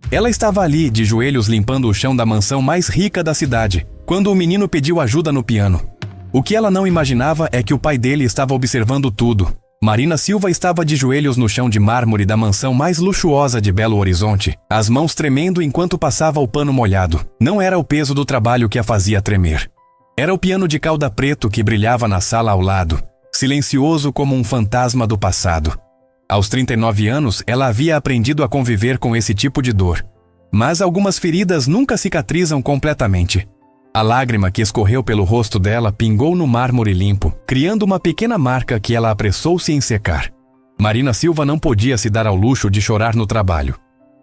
Ela estava ali, de joelhos limpando o chão da mansão mais rica da cidade, quando o menino pediu ajuda no piano. O que ela não imaginava é que o pai dele estava observando tudo. Marina Silva estava de joelhos no chão de mármore da mansão mais luxuosa de Belo Horizonte, as mãos tremendo enquanto passava o pano molhado. Não era o peso do trabalho que a fazia tremer. Era o piano de cauda preto que brilhava na sala ao lado, silencioso como um fantasma do passado. Aos 39 anos, ela havia aprendido a conviver com esse tipo de dor. Mas algumas feridas nunca cicatrizam completamente. A lágrima que escorreu pelo rosto dela pingou no mármore limpo, criando uma pequena marca que ela apressou-se em secar. Marina Silva não podia se dar ao luxo de chorar no trabalho.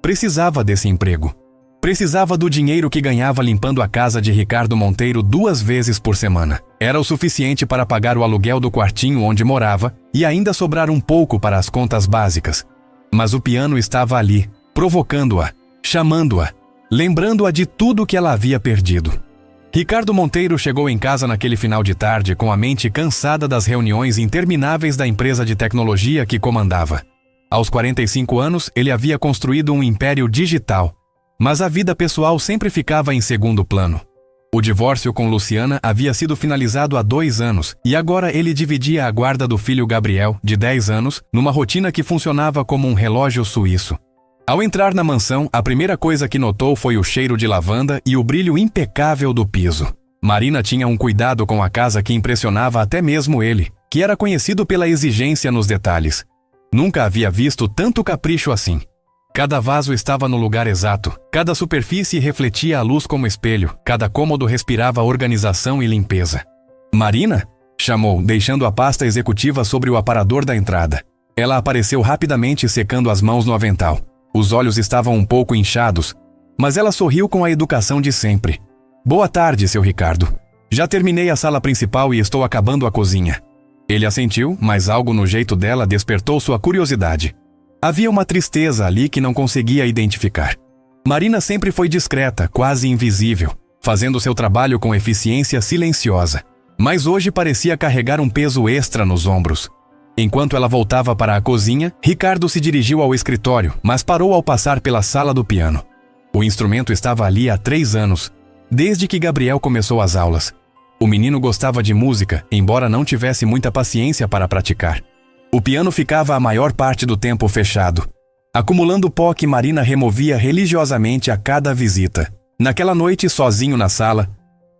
Precisava desse emprego. Precisava do dinheiro que ganhava limpando a casa de Ricardo Monteiro 2 vezes por semana. Era o suficiente para pagar o aluguel do quartinho onde morava e ainda sobrar um pouco para as contas básicas. Mas o piano estava ali, provocando-a, chamando-a, lembrando-a de tudo que ela havia perdido. Ricardo Monteiro chegou em casa naquele final de tarde com a mente cansada das reuniões intermináveis da empresa de tecnologia que comandava. Aos 45 anos, ele havia construído um império digital, mas a vida pessoal sempre ficava em segundo plano. O divórcio com Luciana havia sido finalizado há 2 anos e agora ele dividia a guarda do filho Gabriel, de 10 anos, numa rotina que funcionava como um relógio suíço. Ao entrar na mansão, a primeira coisa que notou foi o cheiro de lavanda e o brilho impecável do piso. Marina tinha um cuidado com a casa que impressionava até mesmo ele, que era conhecido pela exigência nos detalhes. Nunca havia visto tanto capricho assim. Cada vaso estava no lugar exato, cada superfície refletia a luz como espelho, cada cômodo respirava organização e limpeza. "Marina?", chamou, deixando a pasta executiva sobre o aparador da entrada. Ela apareceu rapidamente secando as mãos no avental. Os olhos estavam um pouco inchados, mas ela sorriu com a educação de sempre. "Boa tarde, seu Ricardo. Já terminei a sala principal e estou acabando a cozinha." Ele assentiu, mas algo no jeito dela despertou sua curiosidade. Havia uma tristeza ali que não conseguia identificar. Marina sempre foi discreta, quase invisível, fazendo seu trabalho com eficiência silenciosa. Mas hoje parecia carregar um peso extra nos ombros. Enquanto ela voltava para a cozinha, Ricardo se dirigiu ao escritório, mas parou ao passar pela sala do piano. O instrumento estava ali há 3 anos, desde que Gabriel começou as aulas. O menino gostava de música, embora não tivesse muita paciência para praticar. O piano ficava a maior parte do tempo fechado, acumulando pó que Marina removia religiosamente a cada visita. Naquela noite, sozinho na sala,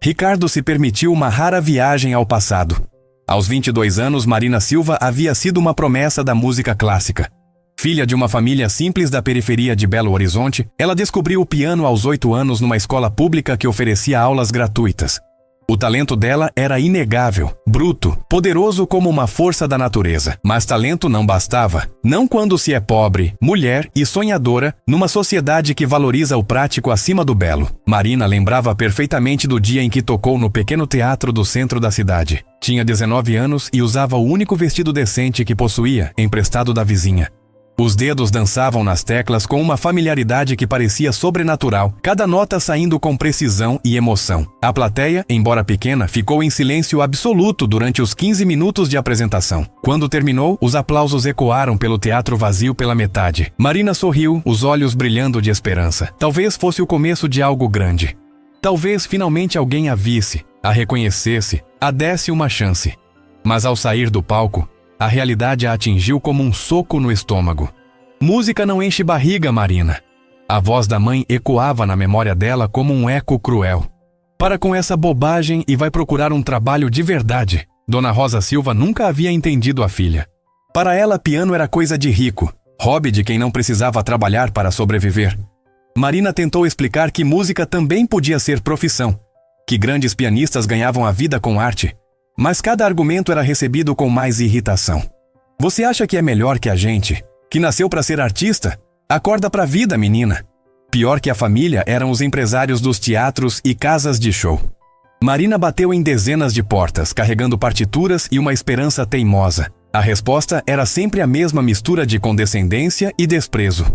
Ricardo se permitiu uma rara viagem ao passado. Aos 22 anos, Marina Silva havia sido uma promessa da música clássica. Filha de uma família simples da periferia de Belo Horizonte, ela descobriu o piano aos 8 anos numa escola pública que oferecia aulas gratuitas. O talento dela era inegável, bruto, poderoso como uma força da natureza. Mas talento não bastava. Não quando se é pobre, mulher e sonhadora, numa sociedade que valoriza o prático acima do belo. Marina lembrava perfeitamente do dia em que tocou no pequeno teatro do centro da cidade. Tinha 19 anos e usava o único vestido decente que possuía, emprestado da vizinha. Os dedos dançavam nas teclas com uma familiaridade que parecia sobrenatural, cada nota saindo com precisão e emoção. A plateia, embora pequena, ficou em silêncio absoluto durante os 15 minutos de apresentação. Quando terminou, os aplausos ecoaram pelo teatro vazio pela metade. Marina sorriu, os olhos brilhando de esperança. Talvez fosse o começo de algo grande. Talvez finalmente alguém a visse, a reconhecesse, a desse uma chance. Mas ao sair do palco, a realidade a atingiu como um soco no estômago. "Música não enche barriga, Marina." A voz da mãe ecoava na memória dela como um eco cruel. "Para com essa bobagem e vai procurar um trabalho de verdade." Dona Rosa Silva nunca havia entendido a filha. Para ela, piano era coisa de rico, hobby de quem não precisava trabalhar para sobreviver. Marina tentou explicar que música também podia ser profissão, que grandes pianistas ganhavam a vida com arte. Mas cada argumento era recebido com mais irritação. "Você acha que é melhor que a gente, que nasceu para ser artista? Acorda pra vida, menina." Pior que a família eram os empresários dos teatros e casas de show. Marina bateu em dezenas de portas, carregando partituras e uma esperança teimosa. A resposta era sempre a mesma mistura de condescendência e desprezo.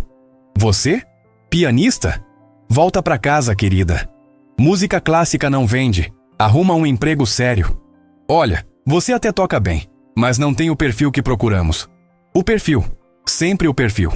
"Você? Pianista? Volta pra casa, querida. Música clássica não vende. Arruma um emprego sério. Olha, você até toca bem, mas não tem o perfil que procuramos." O perfil. Sempre o perfil.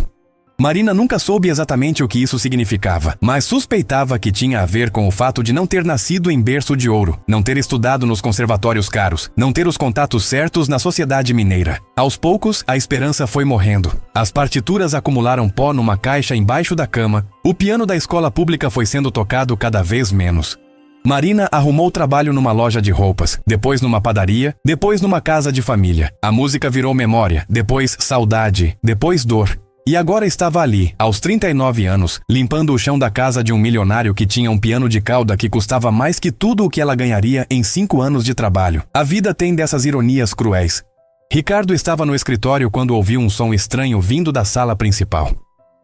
Marina nunca soube exatamente o que isso significava, mas suspeitava que tinha a ver com o fato de não ter nascido em berço de ouro, não ter estudado nos conservatórios caros, não ter os contatos certos na sociedade mineira. Aos poucos, a esperança foi morrendo. As partituras acumularam pó numa caixa embaixo da cama, o piano da escola pública foi sendo tocado cada vez menos. Marina arrumou trabalho numa loja de roupas, depois numa padaria, depois numa casa de família. A música virou memória, depois saudade, depois dor. E agora estava ali, aos 39 anos, limpando o chão da casa de um milionário que tinha um piano de cauda que custava mais que tudo o que ela ganharia em 5 anos de trabalho. A vida tem dessas ironias cruéis. Ricardo estava no escritório quando ouviu um som estranho vindo da sala principal.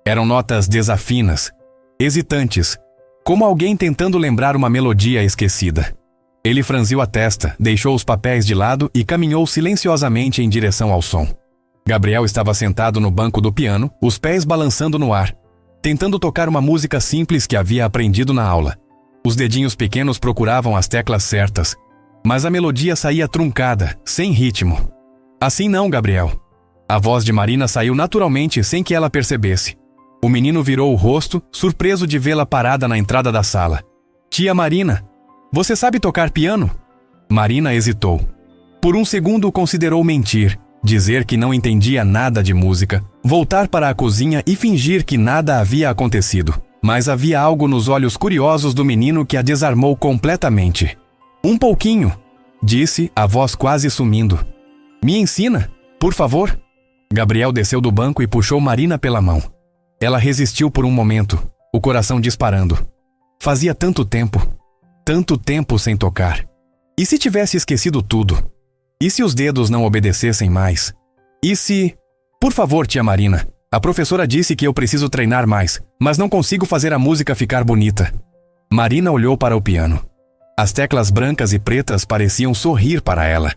Eram notas desafinas, hesitantes, como alguém tentando lembrar uma melodia esquecida. Ele franziu a testa, deixou os papéis de lado e caminhou silenciosamente em direção ao som. Gabriel estava sentado no banco do piano, os pés balançando no ar, tentando tocar uma música simples que havia aprendido na aula. Os dedinhos pequenos procuravam as teclas certas, mas a melodia saía truncada, sem ritmo. Assim não, Gabriel. A voz de Marina saiu naturalmente sem que ela percebesse. O menino virou o rosto, surpreso de vê-la parada na entrada da sala. Tia Marina, você sabe tocar piano? Marina hesitou. Por um segundo considerou mentir, dizer que não entendia nada de música, voltar para a cozinha e fingir que nada havia acontecido. Mas havia algo nos olhos curiosos do menino que a desarmou completamente. Um pouquinho, disse, a voz quase sumindo. Me ensina, por favor. Gabriel desceu do banco e puxou Marina pela mão. Ela resistiu por um momento, o coração disparando. Fazia tanto tempo sem tocar. E se tivesse esquecido tudo? E se os dedos não obedecessem mais? E se... Por favor, tia Marina, a professora disse que eu preciso treinar mais, mas não consigo fazer a música ficar bonita. Marina olhou para o piano. As teclas brancas e pretas pareciam sorrir para ela,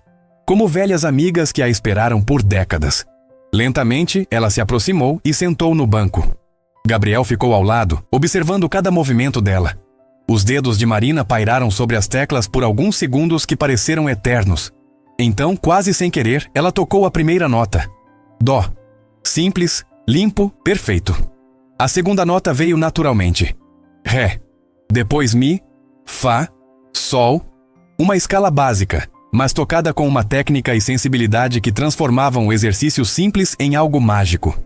como velhas amigas que a esperaram por décadas. Lentamente, ela se aproximou e sentou no banco. Gabriel ficou ao lado, observando cada movimento dela. Os dedos de Marina pairaram sobre as teclas por alguns segundos que pareceram eternos. Então, quase sem querer, ela tocou a primeira nota. Dó. Simples, limpo, perfeito. A segunda nota veio naturalmente. Ré. Depois Mi, Fá, Sol. Uma escala básica, mas tocada com uma técnica e sensibilidade que transformavam o exercício simples em algo mágico.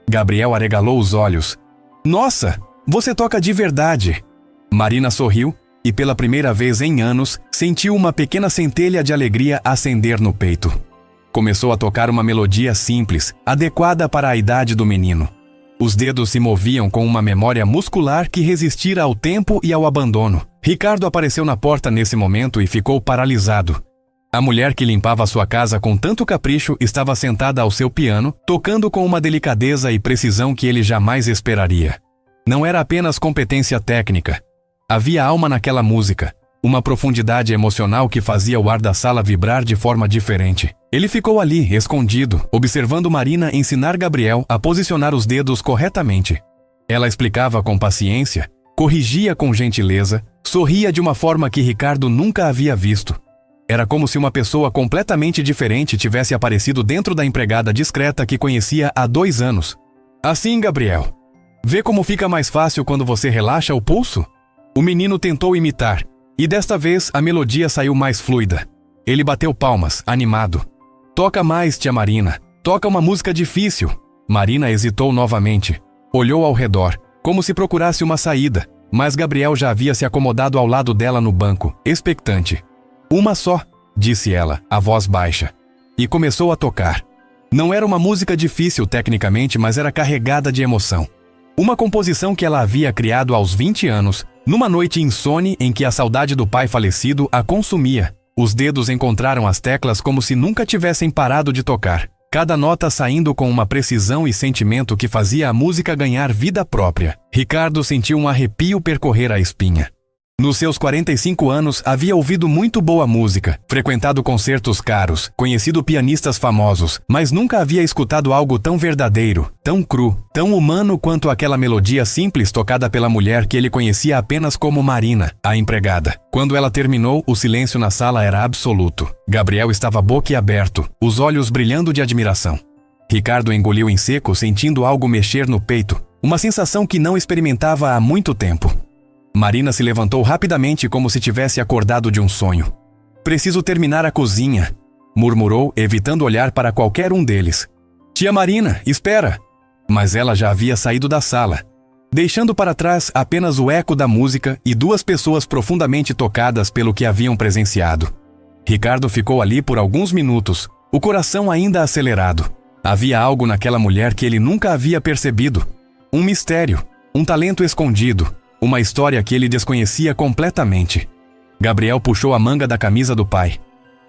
Gabriel arregalou os olhos. Nossa, você toca de verdade! Marina sorriu e, pela primeira vez em anos, sentiu uma pequena centelha de alegria acender no peito. Começou a tocar uma melodia simples, adequada para a idade do menino. Os dedos se moviam com uma memória muscular que resistira ao tempo e ao abandono. Ricardo apareceu na porta nesse momento e ficou paralisado. A mulher que limpava sua casa com tanto capricho estava sentada ao seu piano, tocando com uma delicadeza e precisão que ele jamais esperaria. Não era apenas competência técnica. Havia alma naquela música, uma profundidade emocional que fazia o ar da sala vibrar de forma diferente. Ele ficou ali, escondido, observando Marina ensinar Gabriel a posicionar os dedos corretamente. Ela explicava com paciência, corrigia com gentileza, sorria de uma forma que Ricardo nunca havia visto. Era como se uma pessoa completamente diferente tivesse aparecido dentro da empregada discreta que conhecia há 2 anos. Assim, Gabriel, vê como fica mais fácil quando você relaxa o pulso? O menino tentou imitar, e desta vez a melodia saiu mais fluida. Ele bateu palmas, animado. Toca mais, tia Marina. Toca uma música difícil. Marina hesitou novamente. Olhou ao redor, como se procurasse uma saída, mas Gabriel já havia se acomodado ao lado dela no banco, expectante. Uma só, disse ela, a voz baixa. E começou a tocar. Não era uma música difícil tecnicamente, mas era carregada de emoção. Uma composição que ela havia criado aos 20 anos, numa noite insone em que a saudade do pai falecido a consumia. Os dedos encontraram as teclas como se nunca tivessem parado de tocar, cada nota saindo com uma precisão e sentimento que fazia a música ganhar vida própria. Ricardo sentiu um arrepio percorrer a espinha. Nos seus 45 anos, havia ouvido muito boa música, frequentado concertos caros, conhecido pianistas famosos, mas nunca havia escutado algo tão verdadeiro, tão cru, tão humano quanto aquela melodia simples tocada pela mulher que ele conhecia apenas como Marina, a empregada. Quando ela terminou, o silêncio na sala era absoluto. Gabriel estava boquiaberto, os olhos brilhando de admiração. Ricardo engoliu em seco, sentindo algo mexer no peito, uma sensação que não experimentava há muito tempo. Marina se levantou rapidamente como se tivesse acordado de um sonho. "Preciso terminar a cozinha", murmurou, evitando olhar para qualquer um deles. "Tia Marina, espera!" Mas ela já havia saído da sala, deixando para trás apenas o eco da música e duas pessoas profundamente tocadas pelo que haviam presenciado. Ricardo ficou ali por alguns minutos, o coração ainda acelerado. Havia algo naquela mulher que ele nunca havia percebido. Um mistério, um talento escondido, uma história que ele desconhecia completamente. Gabriel puxou a manga da camisa do pai.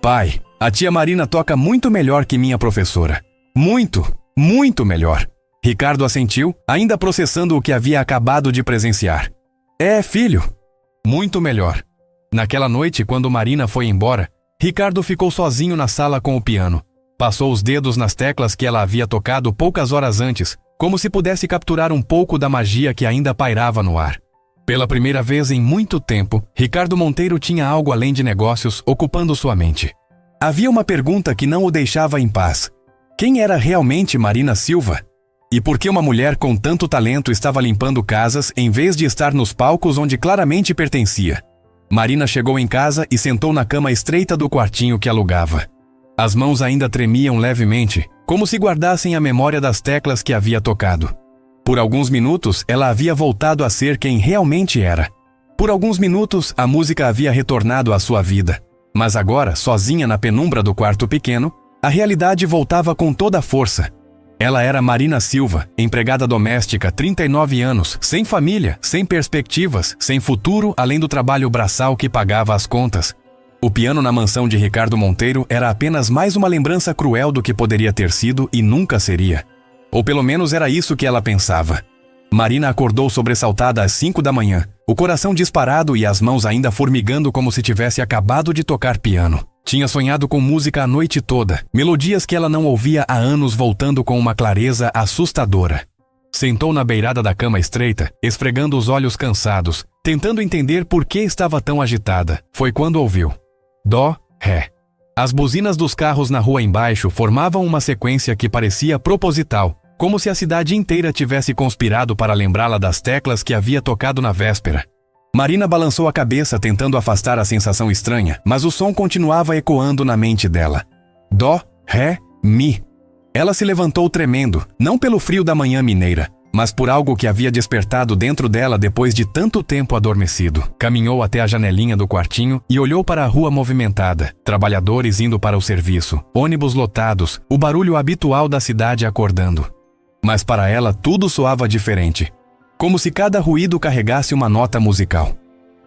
"Pai, a tia Marina toca muito melhor que minha professora. Muito, muito melhor." Ricardo assentiu, ainda processando o que havia acabado de presenciar. "É, filho, muito melhor." Naquela noite, quando Marina foi embora, Ricardo ficou sozinho na sala com o piano. Passou os dedos nas teclas que ela havia tocado poucas horas antes, como se pudesse capturar um pouco da magia que ainda pairava no ar. Pela primeira vez em muito tempo, Ricardo Monteiro tinha algo além de negócios ocupando sua mente. Havia uma pergunta que não o deixava em paz. Quem era realmente Marina Silva? E por que uma mulher com tanto talento estava limpando casas em vez de estar nos palcos onde claramente pertencia? Marina chegou em casa e sentou na cama estreita do quartinho que alugava. As mãos ainda tremiam levemente, como se guardassem a memória das teclas que havia tocado. Por alguns minutos, ela havia voltado a ser quem realmente era. Por alguns minutos, a música havia retornado à sua vida. Mas agora, sozinha na penumbra do quarto pequeno, a realidade voltava com toda a força. Ela era Marina Silva, empregada doméstica, 39 anos, sem família, sem perspectivas, sem futuro além do trabalho braçal que pagava as contas. O piano na mansão de Ricardo Monteiro era apenas mais uma lembrança cruel do que poderia ter sido e nunca seria. Ou pelo menos era isso que ela pensava. Marina acordou sobressaltada às 5 da manhã, o coração disparado e as mãos ainda formigando como se tivesse acabado de tocar piano. Tinha sonhado com música a noite toda, melodias que ela não ouvia há anos voltando com uma clareza assustadora. Sentou na beirada da cama estreita, esfregando os olhos cansados, tentando entender por que estava tão agitada. Foi quando ouviu. Dó, ré. As buzinas dos carros na rua embaixo formavam uma sequência que parecia proposital, como se a cidade inteira tivesse conspirado para lembrá-la das teclas que havia tocado na véspera. Marina balançou a cabeça tentando afastar a sensação estranha, mas o som continuava ecoando na mente dela. Dó, ré, mi. Ela se levantou tremendo, não pelo frio da manhã mineira, mas por algo que havia despertado dentro dela depois de tanto tempo adormecido. Caminhou até a janelinha do quartinho e olhou para a rua movimentada, trabalhadores indo para o serviço, ônibus lotados, o barulho habitual da cidade acordando. Mas para ela tudo soava diferente. Como se cada ruído carregasse uma nota musical.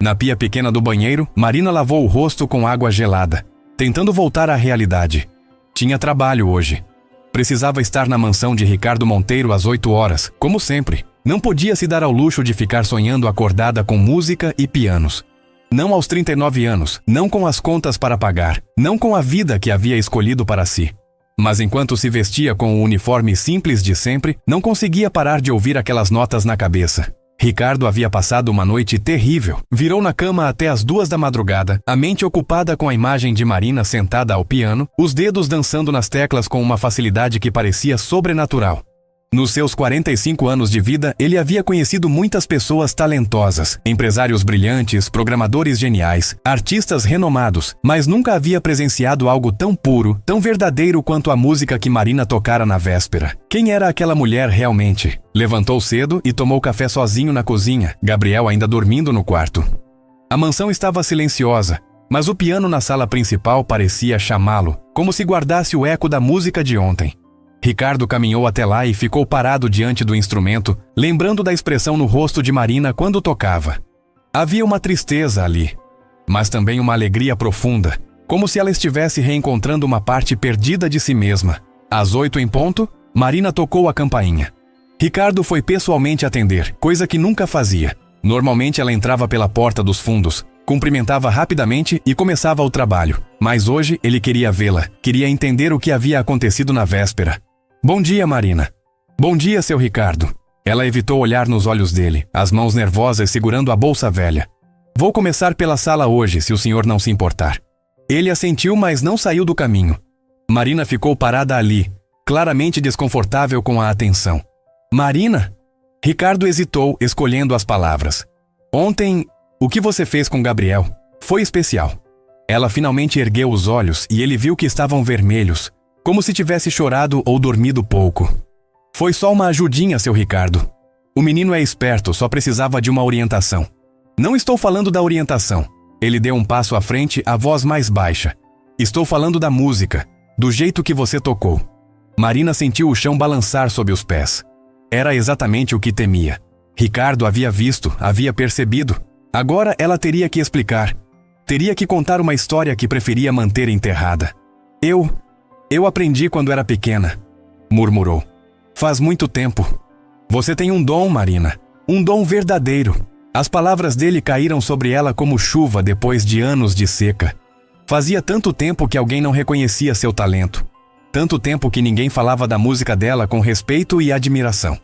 Na pia pequena do banheiro, Marina lavou o rosto com água gelada, tentando voltar à realidade. Tinha trabalho hoje. Precisava estar na mansão de Ricardo Monteiro às 8 horas, como sempre. Não podia se dar ao luxo de ficar sonhando acordada com música e pianos. Não aos 39 anos, não com as contas para pagar, não com a vida que havia escolhido para si. Mas enquanto se vestia com o uniforme simples de sempre, não conseguia parar de ouvir aquelas notas na cabeça. Ricardo havia passado uma noite terrível. Virou na cama até as 2 da madrugada, a mente ocupada com a imagem de Marina sentada ao piano, os dedos dançando nas teclas com uma facilidade que parecia sobrenatural. Nos seus 45 anos de vida, ele havia conhecido muitas pessoas talentosas, empresários brilhantes, programadores geniais, artistas renomados, mas nunca havia presenciado algo tão puro, tão verdadeiro quanto a música que Marina tocara na véspera. Quem era aquela mulher realmente? Levantou cedo e tomou café sozinho na cozinha, Gabriel ainda dormindo no quarto. A mansão estava silenciosa, mas o piano na sala principal parecia chamá-lo, como se guardasse o eco da música de ontem. Ricardo caminhou até lá e ficou parado diante do instrumento, lembrando da expressão no rosto de Marina quando tocava. Havia uma tristeza ali, mas também uma alegria profunda, como se ela estivesse reencontrando uma parte perdida de si mesma. Às 8 em ponto, Marina tocou a campainha. Ricardo foi pessoalmente atender, coisa que nunca fazia. Normalmente ela entrava pela porta dos fundos, cumprimentava rapidamente e começava o trabalho. Mas hoje ele queria vê-la, queria entender o que havia acontecido na véspera. Bom dia, Marina. Bom dia, seu Ricardo. Ela evitou olhar nos olhos dele, as mãos nervosas segurando a bolsa velha. Vou começar pela sala hoje, se o senhor não se importar. Ele assentiu, mas não saiu do caminho. Marina ficou parada ali, claramente desconfortável com a atenção. Marina? Ricardo hesitou, escolhendo as palavras. Ontem, o que você fez com Gabriel foi especial. Ela finalmente ergueu os olhos e ele viu que estavam vermelhos, como se tivesse chorado ou dormido pouco. Foi só uma ajudinha, seu Ricardo. O menino é esperto, só precisava de uma orientação. Não estou falando da orientação. Ele deu um passo à frente, a voz mais baixa. Estou falando da música, do jeito que você tocou. Marina sentiu o chão balançar sob os pés. Era exatamente o que temia. Ricardo havia visto, havia percebido. Agora ela teria que explicar. Teria que contar uma história que preferia manter enterrada. Eu aprendi quando era pequena, murmurou. Faz muito tempo. Você tem um dom, Marina. Um dom verdadeiro. As palavras dele caíram sobre ela como chuva depois de anos de seca. Fazia tanto tempo que alguém não reconhecia seu talento. Tanto tempo que ninguém falava da música dela com respeito e admiração.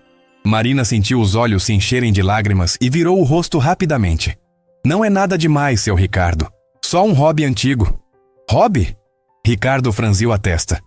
Marina sentiu os olhos se encherem de lágrimas e virou o rosto rapidamente. Não é nada demais, seu Ricardo. Só um hobby antigo. Hobby? Ricardo franziu a testa.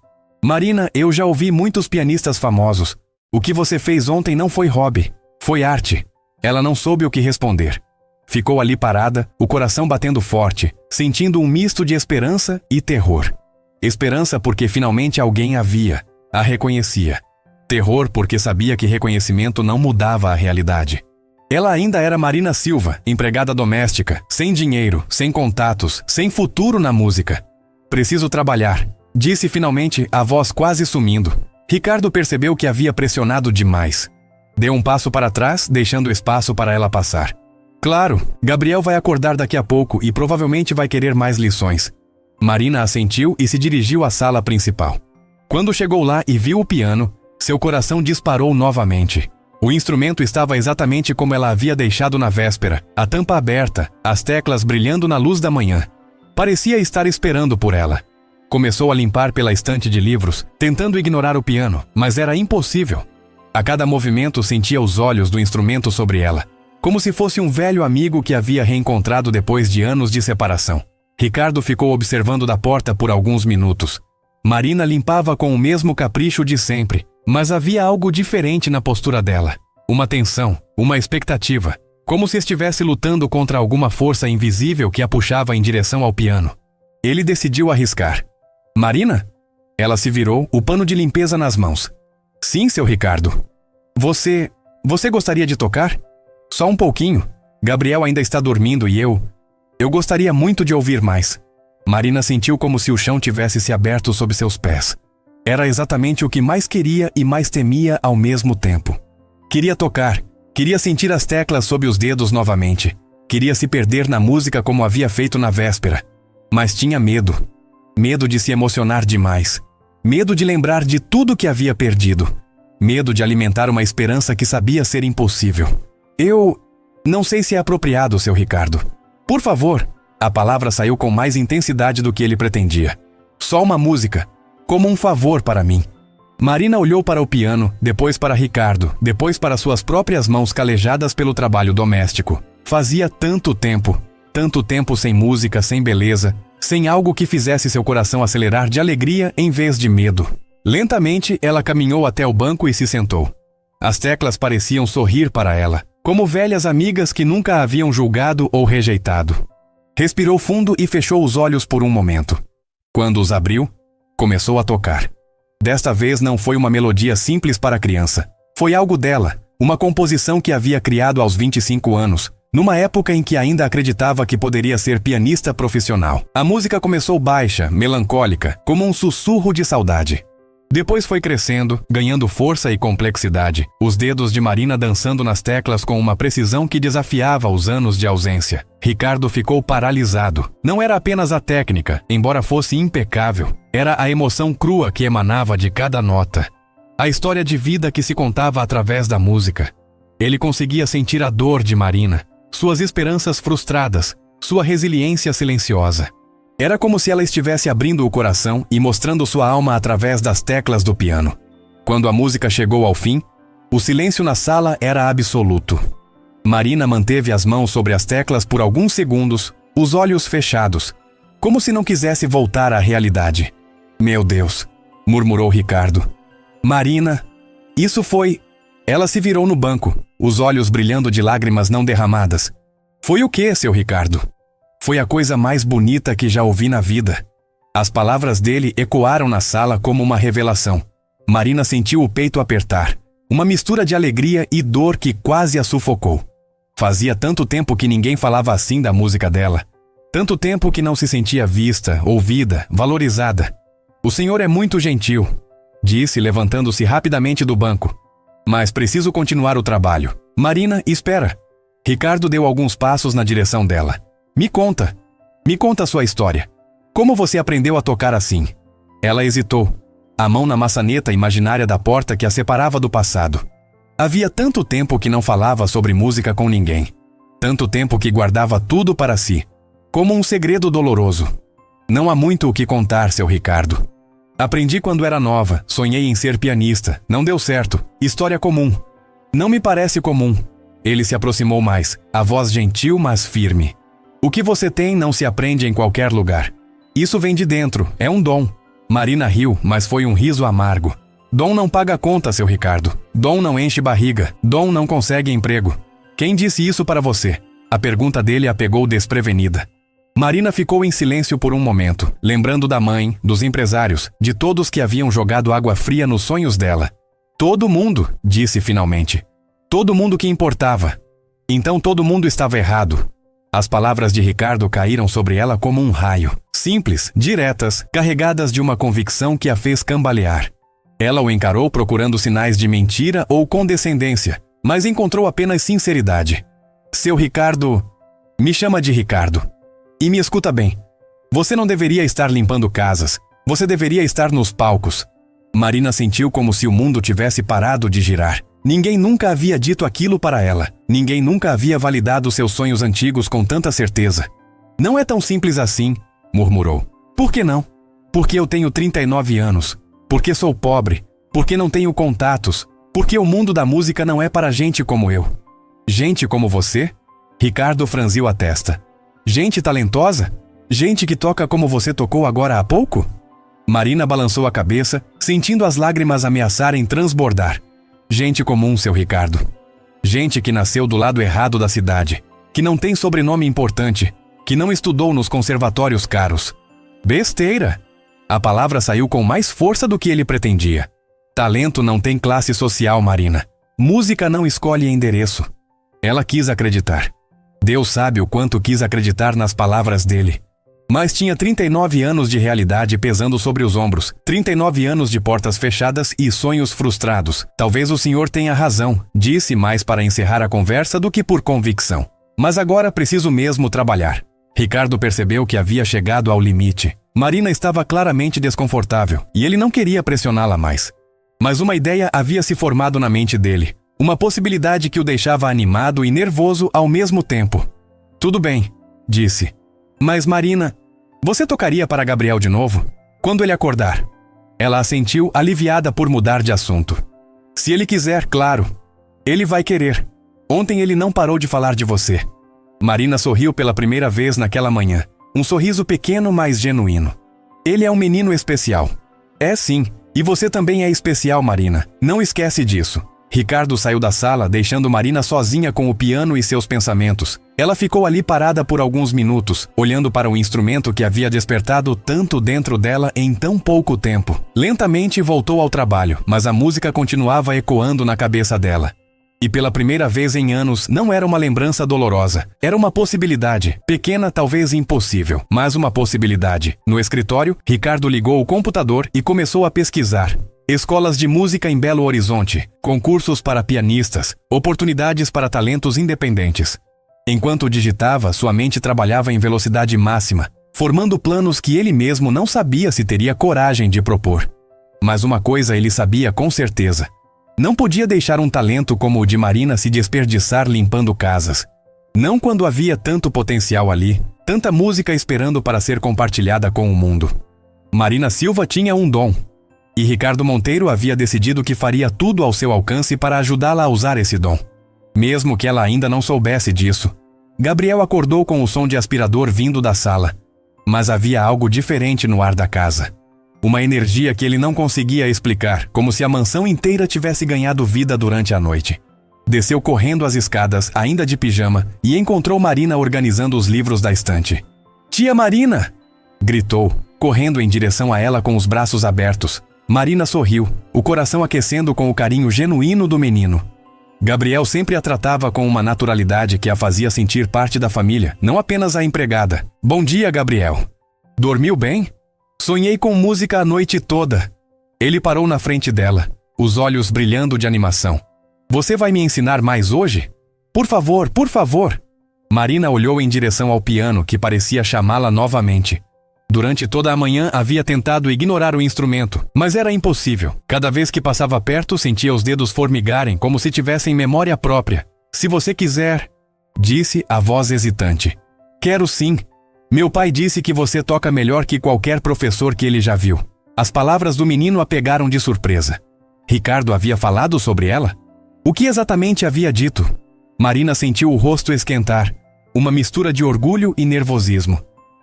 Marina, eu já ouvi muitos pianistas famosos. O que você fez ontem não foi hobby, foi arte. Ela não soube o que responder. Ficou ali parada, o coração batendo forte, sentindo um misto de esperança e terror. Esperança porque finalmente alguém a reconhecia. Terror porque sabia que reconhecimento não mudava a realidade. Ela ainda era Marina Silva, empregada doméstica, sem dinheiro, sem contatos, sem futuro na música. Preciso trabalhar, disse finalmente, a voz quase sumindo. Ricardo percebeu que havia pressionado demais. Deu um passo para trás, deixando espaço para ela passar. Claro, Gabriel vai acordar daqui a pouco e provavelmente vai querer mais lições. Marina assentiu e se dirigiu à sala principal. Quando chegou lá e viu o piano, seu coração disparou novamente. O instrumento estava exatamente como ela havia deixado na véspera, a tampa aberta, as teclas brilhando na luz da manhã. Parecia estar esperando por ela. Começou a limpar pela estante de livros, tentando ignorar o piano, mas era impossível. A cada movimento sentia os olhos do instrumento sobre ela, como se fosse um velho amigo que havia reencontrado depois de anos de separação. Ricardo ficou observando da porta por alguns minutos. Marina limpava com o mesmo capricho de sempre, mas havia algo diferente na postura dela. Uma tensão, uma expectativa, como se estivesse lutando contra alguma força invisível que a puxava em direção ao piano. Ele decidiu arriscar. Marina? Ela se virou, o pano de limpeza nas mãos. Sim, seu Ricardo. Você gostaria de tocar? Só um pouquinho. Gabriel ainda está dormindo e eu gostaria muito de ouvir mais. Marina sentiu como se o chão tivesse se aberto sob seus pés. Era exatamente o que mais queria e mais temia ao mesmo tempo. Queria tocar, queria sentir as teclas sob os dedos novamente. Queria se perder na música como havia feito na véspera. Mas tinha medo. Medo de se emocionar demais. Medo de lembrar de tudo que havia perdido. Medo de alimentar uma esperança que sabia ser impossível. Eu não sei se é apropriado, seu Ricardo. Por favor. A palavra saiu com mais intensidade do que ele pretendia. Só uma música, como um favor para mim. Marina olhou para o piano, depois para Ricardo, depois para suas próprias mãos calejadas pelo trabalho doméstico. Fazia tanto tempo sem música, sem beleza, sem algo que fizesse seu coração acelerar de alegria em vez de medo. Lentamente, ela caminhou até o banco e se sentou. As teclas pareciam sorrir para ela, como velhas amigas que nunca a haviam julgado ou rejeitado. Respirou fundo e fechou os olhos por um momento. Quando os abriu, começou a tocar. Desta vez não foi uma melodia simples para a criança. Foi algo dela, uma composição que havia criado aos 25 anos, numa época em que ainda acreditava que poderia ser pianista profissional. A música começou baixa, melancólica, como um sussurro de saudade. Depois foi crescendo, ganhando força e complexidade, os dedos de Marina dançando nas teclas com uma precisão que desafiava os anos de ausência. Ricardo ficou paralisado. Não era apenas a técnica, embora fosse impecável. Era a emoção crua que emanava de cada nota. A história de vida que se contava através da música. Ele conseguia sentir a dor de Marina, suas esperanças frustradas, sua resiliência silenciosa. Era como se ela estivesse abrindo o coração e mostrando sua alma através das teclas do piano. Quando a música chegou ao fim, o silêncio na sala era absoluto. Marina manteve as mãos sobre as teclas por alguns segundos, os olhos fechados, como se não quisesse voltar à realidade. Meu Deus, murmurou Ricardo. Marina, isso foi... Ela se virou no banco, os olhos brilhando de lágrimas não derramadas. Foi o quê, seu Ricardo? Foi a coisa mais bonita que já ouvi na vida. As palavras dele ecoaram na sala como uma revelação. Marina sentiu o peito apertar, uma mistura de alegria e dor que quase a sufocou. Fazia tanto tempo que ninguém falava assim da música dela. Tanto tempo que não se sentia vista, ouvida, valorizada. O senhor é muito gentil, disse, levantando-se rapidamente do banco. Mas preciso continuar o trabalho. Marina, espera. Ricardo deu alguns passos na direção dela. Me conta a sua história. Como você aprendeu a tocar assim? Ela hesitou, a mão na maçaneta imaginária da porta que a separava do passado. Havia tanto tempo que não falava sobre música com ninguém. Tanto tempo que guardava tudo para si, como um segredo doloroso. Não há muito o que contar, seu Ricardo. Aprendi quando era nova, sonhei em ser pianista, não deu certo, história comum. Não me parece comum. Ele se aproximou mais, a voz gentil mas firme. O que você tem não se aprende em qualquer lugar. Isso vem de dentro, é um dom. Marina riu, mas foi um riso amargo. Dom não paga conta, seu Ricardo. Dom não enche barriga. Dom não consegue emprego. Quem disse isso para você? A pergunta dele a pegou desprevenida. Marina ficou em silêncio por um momento, lembrando da mãe, dos empresários, de todos que haviam jogado água fria nos sonhos dela. Todo mundo, disse finalmente. Todo mundo que importava. Então todo mundo estava errado. As palavras de Ricardo caíram sobre ela como um raio. Simples, diretas, carregadas de uma convicção que a fez cambalear. Ela o encarou procurando sinais de mentira ou condescendência, mas encontrou apenas sinceridade. Seu Ricardo... Me chama de Ricardo. E me escuta bem. Você não deveria estar limpando casas. Você deveria estar nos palcos. Marina sentiu como se o mundo tivesse parado de girar. Ninguém nunca havia dito aquilo para ela. Ninguém nunca havia validado seus sonhos antigos com tanta certeza. Não é tão simples assim, murmurou. Por que não? Porque eu tenho 39 anos. Porque sou pobre. Porque não tenho contatos. Porque o mundo da música não é para gente como eu. Gente como você? Ricardo franziu a testa. Gente talentosa? Gente que toca como você tocou agora há pouco? Marina balançou a cabeça, sentindo as lágrimas ameaçarem transbordar. Gente comum, seu Ricardo. Gente que nasceu do lado errado da cidade, que não tem sobrenome importante, que não estudou nos conservatórios caros. Besteira! A palavra saiu com mais força do que ele pretendia. Talento não tem classe social, Marina. Música não escolhe endereço. Ela quis acreditar. Deus sabe o quanto quis acreditar nas palavras dele. Mas tinha 39 anos de realidade pesando sobre os ombros, 39 anos de portas fechadas e sonhos frustrados. Talvez o senhor tenha razão, disse mais para encerrar a conversa do que por convicção. Mas agora preciso mesmo trabalhar. Ricardo percebeu que havia chegado ao limite. Marina estava claramente desconfortável e ele não queria pressioná-la mais. Mas uma ideia havia se formado na mente dele. Uma possibilidade que o deixava animado e nervoso ao mesmo tempo. Tudo bem, disse. Mas Marina, você tocaria para Gabriel de novo? Quando ele acordar? Ela assentiu, aliviada por mudar de assunto. Se ele quiser, claro. Ele vai querer. Ontem ele não parou de falar de você. Marina sorriu pela primeira vez naquela manhã. Um sorriso pequeno, mas genuíno. Ele é um menino especial. É sim, e você também é especial, Marina. Não esquece disso. Ricardo saiu da sala, deixando Marina sozinha com o piano e seus pensamentos. Ela ficou ali parada por alguns minutos, olhando para o instrumento que havia despertado tanto dentro dela em tão pouco tempo. Lentamente voltou ao trabalho, mas a música continuava ecoando na cabeça dela. E pela primeira vez em anos, não era uma lembrança dolorosa. Era uma possibilidade, pequena, talvez impossível, mas uma possibilidade. No escritório, Ricardo ligou o computador e começou a pesquisar. Escolas de música em Belo Horizonte, concursos para pianistas, oportunidades para talentos independentes. Enquanto digitava, sua mente trabalhava em velocidade máxima, formando planos que ele mesmo não sabia se teria coragem de propor. Mas uma coisa ele sabia com certeza. Não podia deixar um talento como o de Marina se desperdiçar limpando casas. Não quando havia tanto potencial ali, tanta música esperando para ser compartilhada com o mundo. Marina Silva tinha um dom. E Ricardo Monteiro havia decidido que faria tudo ao seu alcance para ajudá-la a usar esse dom. Mesmo que ela ainda não soubesse disso. Gabriel acordou com o som de aspirador vindo da sala. Mas havia algo diferente no ar da casa. Uma energia que ele não conseguia explicar, como se a mansão inteira tivesse ganhado vida durante a noite. Desceu correndo as escadas, ainda de pijama, e encontrou Marina organizando os livros da estante. "Tia Marina!" gritou, correndo em direção a ela com os braços abertos. Marina sorriu, o coração aquecendo com o carinho genuíno do menino. Gabriel sempre a tratava com uma naturalidade que a fazia sentir parte da família, não apenas a empregada. "Bom dia, Gabriel. Dormiu bem? Sonhei com música a noite toda." Ele parou na frente dela, os olhos brilhando de animação. "Você vai me ensinar mais hoje? Por favor, por favor." Marina olhou em direção ao piano, que parecia chamá-la novamente. Durante toda a manhã havia tentado ignorar o instrumento, mas era impossível. Cada vez que passava perto, sentia os dedos formigarem como se tivessem memória própria. "Se você quiser", disse a voz hesitante. "Quero sim. Meu pai disse que você toca melhor que qualquer professor que ele já viu." As palavras do menino a pegaram de surpresa. Ricardo havia falado sobre ela? O que exatamente havia dito? Marina sentiu o rosto esquentar, uma mistura de orgulho e nervosismo.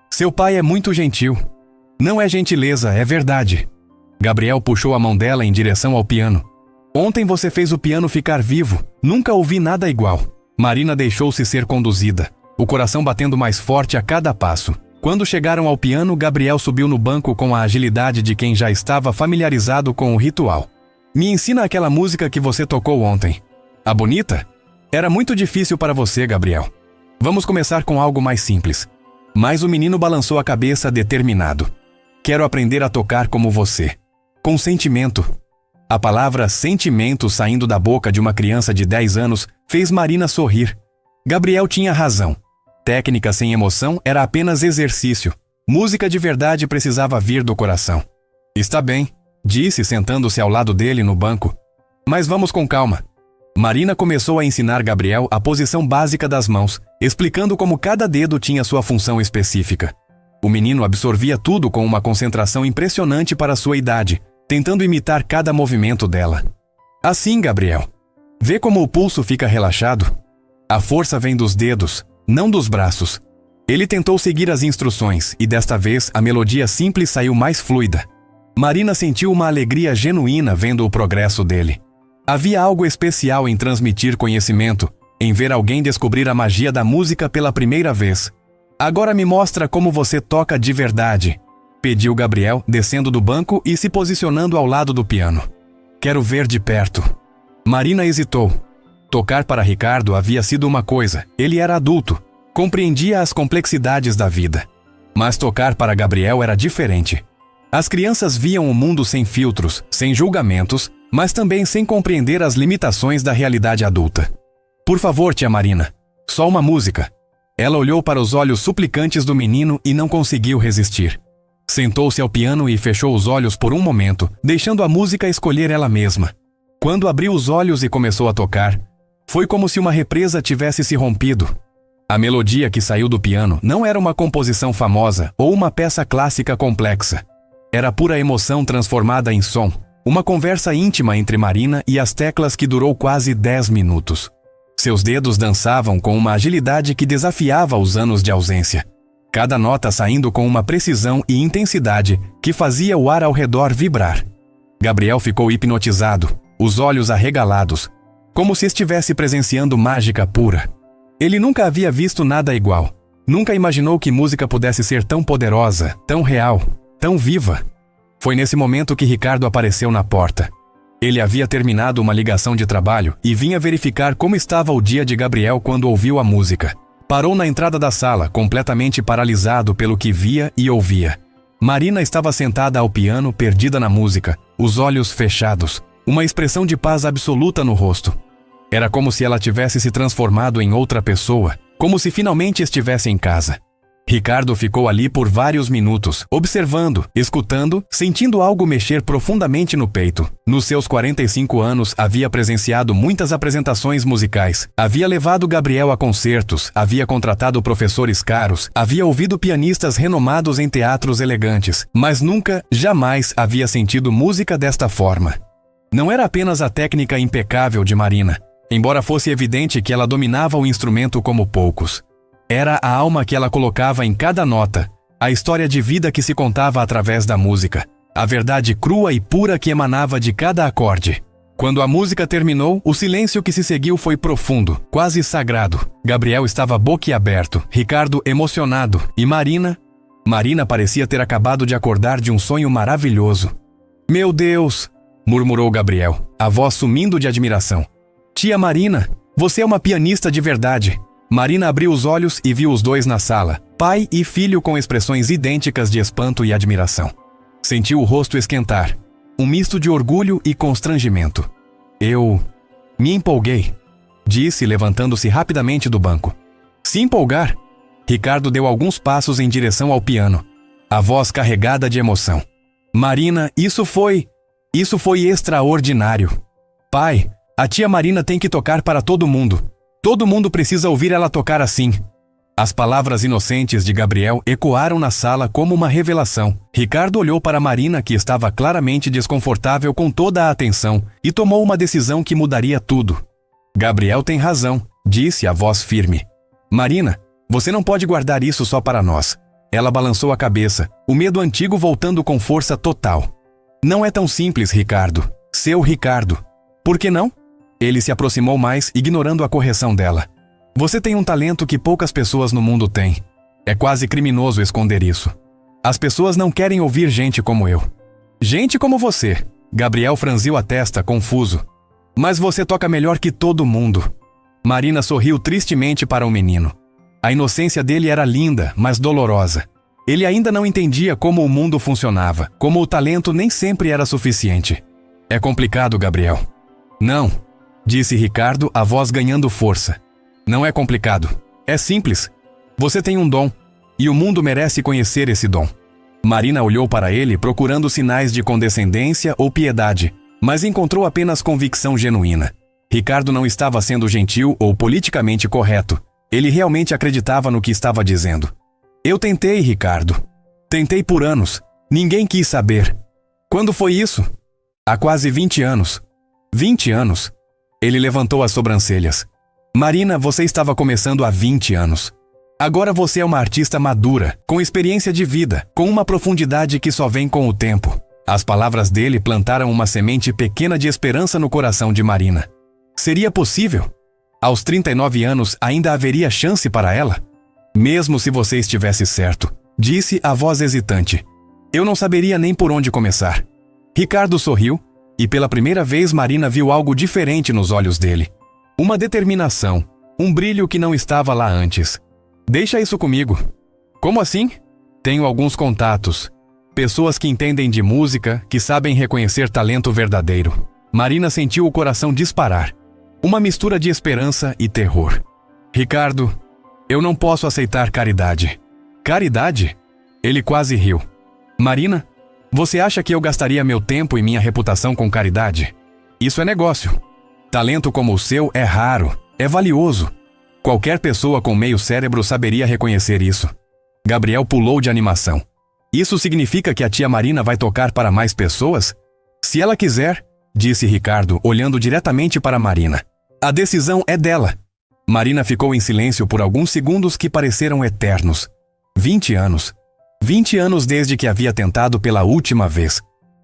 "Seu pai é muito gentil." "Não é gentileza, é verdade." Gabriel puxou a mão dela em direção ao piano. "Ontem você fez o piano ficar vivo. Nunca ouvi nada igual." Marina deixou-se ser conduzida, o coração batendo mais forte a cada passo. Quando chegaram ao piano, Gabriel subiu no banco com a agilidade de quem já estava familiarizado com o ritual. "Me ensina aquela música que você tocou ontem." "A bonita?" "Era muito difícil para você, Gabriel. Vamos começar com algo mais simples." Mas o menino balançou a cabeça determinado. "Quero aprender a tocar como você. Com sentimento." A palavra sentimento saindo da boca de uma criança de 10 anos fez Marina sorrir. Gabriel tinha razão. Técnica sem emoção era apenas exercício. Música de verdade precisava vir do coração. "Está bem", disse sentando-se ao lado dele no banco. "Mas vamos com calma." Marina começou a ensinar Gabriel a posição básica das mãos, explicando como cada dedo tinha sua função específica. O menino absorvia tudo com uma concentração impressionante para sua idade, tentando imitar cada movimento dela. "Assim, Gabriel. Vê como o pulso fica relaxado? A força vem dos dedos, não dos braços." Ele tentou seguir as instruções e desta vez a melodia simples saiu mais fluida. Marina sentiu uma alegria genuína vendo o progresso dele. Havia algo especial em transmitir conhecimento, em ver alguém descobrir a magia da música pela primeira vez. "Agora me mostra como você toca de verdade", pediu Gabriel, descendo do banco e se posicionando ao lado do piano. "Quero ver de perto." Marina hesitou. Tocar para Ricardo havia sido uma coisa, ele era adulto, compreendia as complexidades da vida. Mas tocar para Gabriel era diferente. As crianças viam o mundo sem filtros, sem julgamentos, mas também sem compreender as limitações da realidade adulta. "Por favor, tia Marina, só uma música." Ela olhou para os olhos suplicantes do menino e não conseguiu resistir. Sentou-se ao piano e fechou os olhos por um momento, deixando a música escolher ela mesma. Quando abriu os olhos e começou a tocar, foi como se uma represa tivesse se rompido. A melodia que saiu do piano não era uma composição famosa ou uma peça clássica complexa. Era pura emoção transformada em som. Uma conversa íntima entre Marina e as teclas que durou quase 10 minutos. Seus dedos dançavam com uma agilidade que desafiava os anos de ausência. Cada nota saindo com uma precisão e intensidade que fazia o ar ao redor vibrar. Gabriel ficou hipnotizado, os olhos arregalados, como se estivesse presenciando mágica pura. Ele nunca havia visto nada igual. Nunca imaginou que música pudesse ser tão poderosa, tão real, tão viva. Foi nesse momento que Ricardo apareceu na porta. Ele havia terminado uma ligação de trabalho e vinha verificar como estava o dia de Gabriel quando ouviu a música. Parou na entrada da sala, completamente paralisado pelo que via e ouvia. Marina estava sentada ao piano, perdida na música, os olhos fechados, uma expressão de paz absoluta no rosto. Era como se ela tivesse se transformado em outra pessoa, como se finalmente estivesse em casa. Ricardo ficou ali por vários minutos, observando, escutando, sentindo algo mexer profundamente no peito. Nos seus 45 anos, havia presenciado muitas apresentações musicais, havia levado Gabriel a concertos, havia contratado professores caros, havia ouvido pianistas renomados em teatros elegantes, mas nunca, jamais havia sentido música desta forma. Não era apenas a técnica impecável de Marina, embora fosse evidente que ela dominava o instrumento como poucos. Era a alma que ela colocava em cada nota, a história de vida que se contava através da música. A verdade crua e pura que emanava de cada acorde. Quando a música terminou, o silêncio que se seguiu foi profundo, quase sagrado. Gabriel estava boquiaberto, Ricardo emocionado e Marina parecia ter acabado de acordar de um sonho maravilhoso. Meu Deus! Murmurou Gabriel, a voz sumindo de admiração. Tia Marina, você é uma pianista de verdade. Marina abriu os olhos e viu os dois na sala, pai e filho com expressões idênticas de espanto e admiração. Sentiu o rosto esquentar, um misto de orgulho e constrangimento. Eu me empolguei, disse, levantando-se rapidamente do banco. Se empolgar? Ricardo deu alguns passos em direção ao piano, a voz carregada de emoção. Marina, isso foi extraordinário. Pai, a tia Marina tem que tocar para todo mundo. Todo mundo precisa ouvir ela tocar assim. As palavras inocentes de Gabriel ecoaram na sala como uma revelação. Ricardo olhou para Marina, que estava claramente desconfortável com toda a atenção, e tomou uma decisão que mudaria tudo. Gabriel tem razão, disse a voz firme. Marina, você não pode guardar isso só para nós. Ela balançou a cabeça, o medo antigo voltando com força total. Não é tão simples, Ricardo. Seu Ricardo. Por que não? Ele se aproximou mais, ignorando a correção dela. Você tem um talento que poucas pessoas no mundo têm. É quase criminoso esconder isso. As pessoas não querem ouvir gente como eu. Gente como você. Gabriel franziu a testa, confuso. Mas você toca melhor que todo mundo. Marina sorriu tristemente para o menino. A inocência dele era linda, mas dolorosa. Ele ainda não entendia como o mundo funcionava, como o talento nem sempre era suficiente. É complicado, Gabriel. Não, disse Ricardo, a voz ganhando força. Não é complicado. É simples. Você tem um dom, e o mundo merece conhecer esse dom. Marina olhou para ele procurando sinais de condescendência ou piedade, mas encontrou apenas convicção genuína. Ricardo não estava sendo gentil ou politicamente correto. Ele realmente acreditava no que estava dizendo. Eu tentei, Ricardo. Tentei por anos. Ninguém quis saber. Quando foi isso? Há quase 20 anos. 20 anos? Ele levantou as sobrancelhas. Marina, você estava começando há 20 anos. Agora você é uma artista madura, com experiência de vida, com uma profundidade que só vem com o tempo. As palavras dele plantaram uma semente pequena de esperança no coração de Marina. Seria possível? Aos 39 anos ainda haveria chance para ela? Mesmo se você estivesse certo, disse a voz hesitante. Eu não saberia nem por onde começar. Ricardo sorriu, e pela primeira vez Marina viu algo diferente nos olhos dele. Uma determinação, um brilho que não estava lá antes. Deixa isso comigo. Como assim? Tenho alguns contatos. Pessoas que entendem de música, que sabem reconhecer talento verdadeiro. Marina sentiu o coração disparar. Uma mistura de esperança e terror. Ricardo, eu não posso aceitar caridade. Caridade? Ele quase riu. Marina, você acha que eu gastaria meu tempo e minha reputação com caridade? Isso é negócio. Talento como o seu é raro, é valioso. Qualquer pessoa com meio cérebro saberia reconhecer isso. Gabriel pulou de animação. Isso significa que a tia Marina vai tocar para mais pessoas? Se ela quiser, disse Ricardo, olhando diretamente para Marina. A decisão é dela. Marina ficou em silêncio por alguns segundos que pareceram eternos. 20 anos. 20 anos desde que havia tentado pela última vez.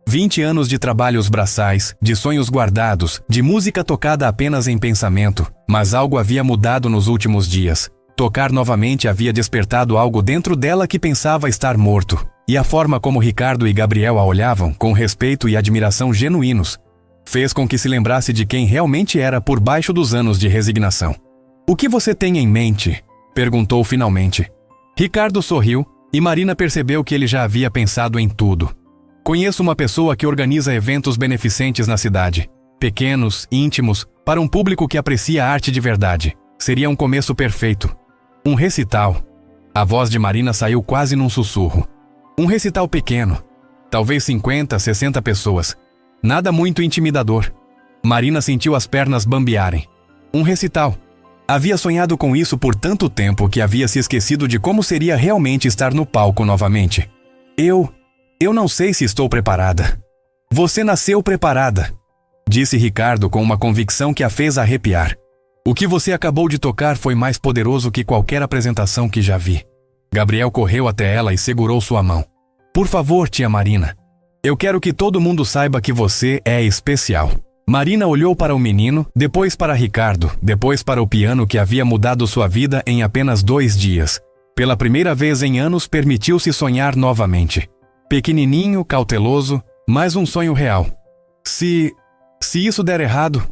20 anos de trabalhos braçais, de sonhos guardados, de música tocada apenas em pensamento. Mas algo havia mudado nos últimos dias. Tocar novamente havia despertado algo dentro dela que pensava estar morto. E a forma como Ricardo e Gabriel a olhavam, com respeito e admiração genuínos, fez com que se lembrasse de quem realmente era por baixo dos anos de resignação. O que você tem em mente? Perguntou finalmente. Ricardo sorriu e Marina percebeu que ele já havia pensado em tudo. Conheço uma pessoa que organiza eventos beneficentes na cidade. Pequenos, íntimos, para um público que aprecia a arte de verdade. Seria um começo perfeito. Um recital. A voz de Marina saiu quase num sussurro. Um recital pequeno. Talvez 50, 60 pessoas. Nada muito intimidador. Marina sentiu as pernas bambearem. Um recital. Havia sonhado com isso por tanto tempo que havia se esquecido de como seria realmente estar no palco novamente. Eu não sei se estou preparada. Você nasceu preparada, disse Ricardo com uma convicção que a fez arrepiar. O que você acabou de tocar foi mais poderoso que qualquer apresentação que já vi. Gabriel correu até ela e segurou sua mão. Por favor, tia Marina. Eu quero que todo mundo saiba que você é especial. Marina olhou para o menino, depois para Ricardo, depois para o piano que havia mudado sua vida em apenas 2 dias. Pela primeira vez em anos, permitiu-se sonhar novamente. Pequenininho, cauteloso, mais um sonho real. Se isso der errado...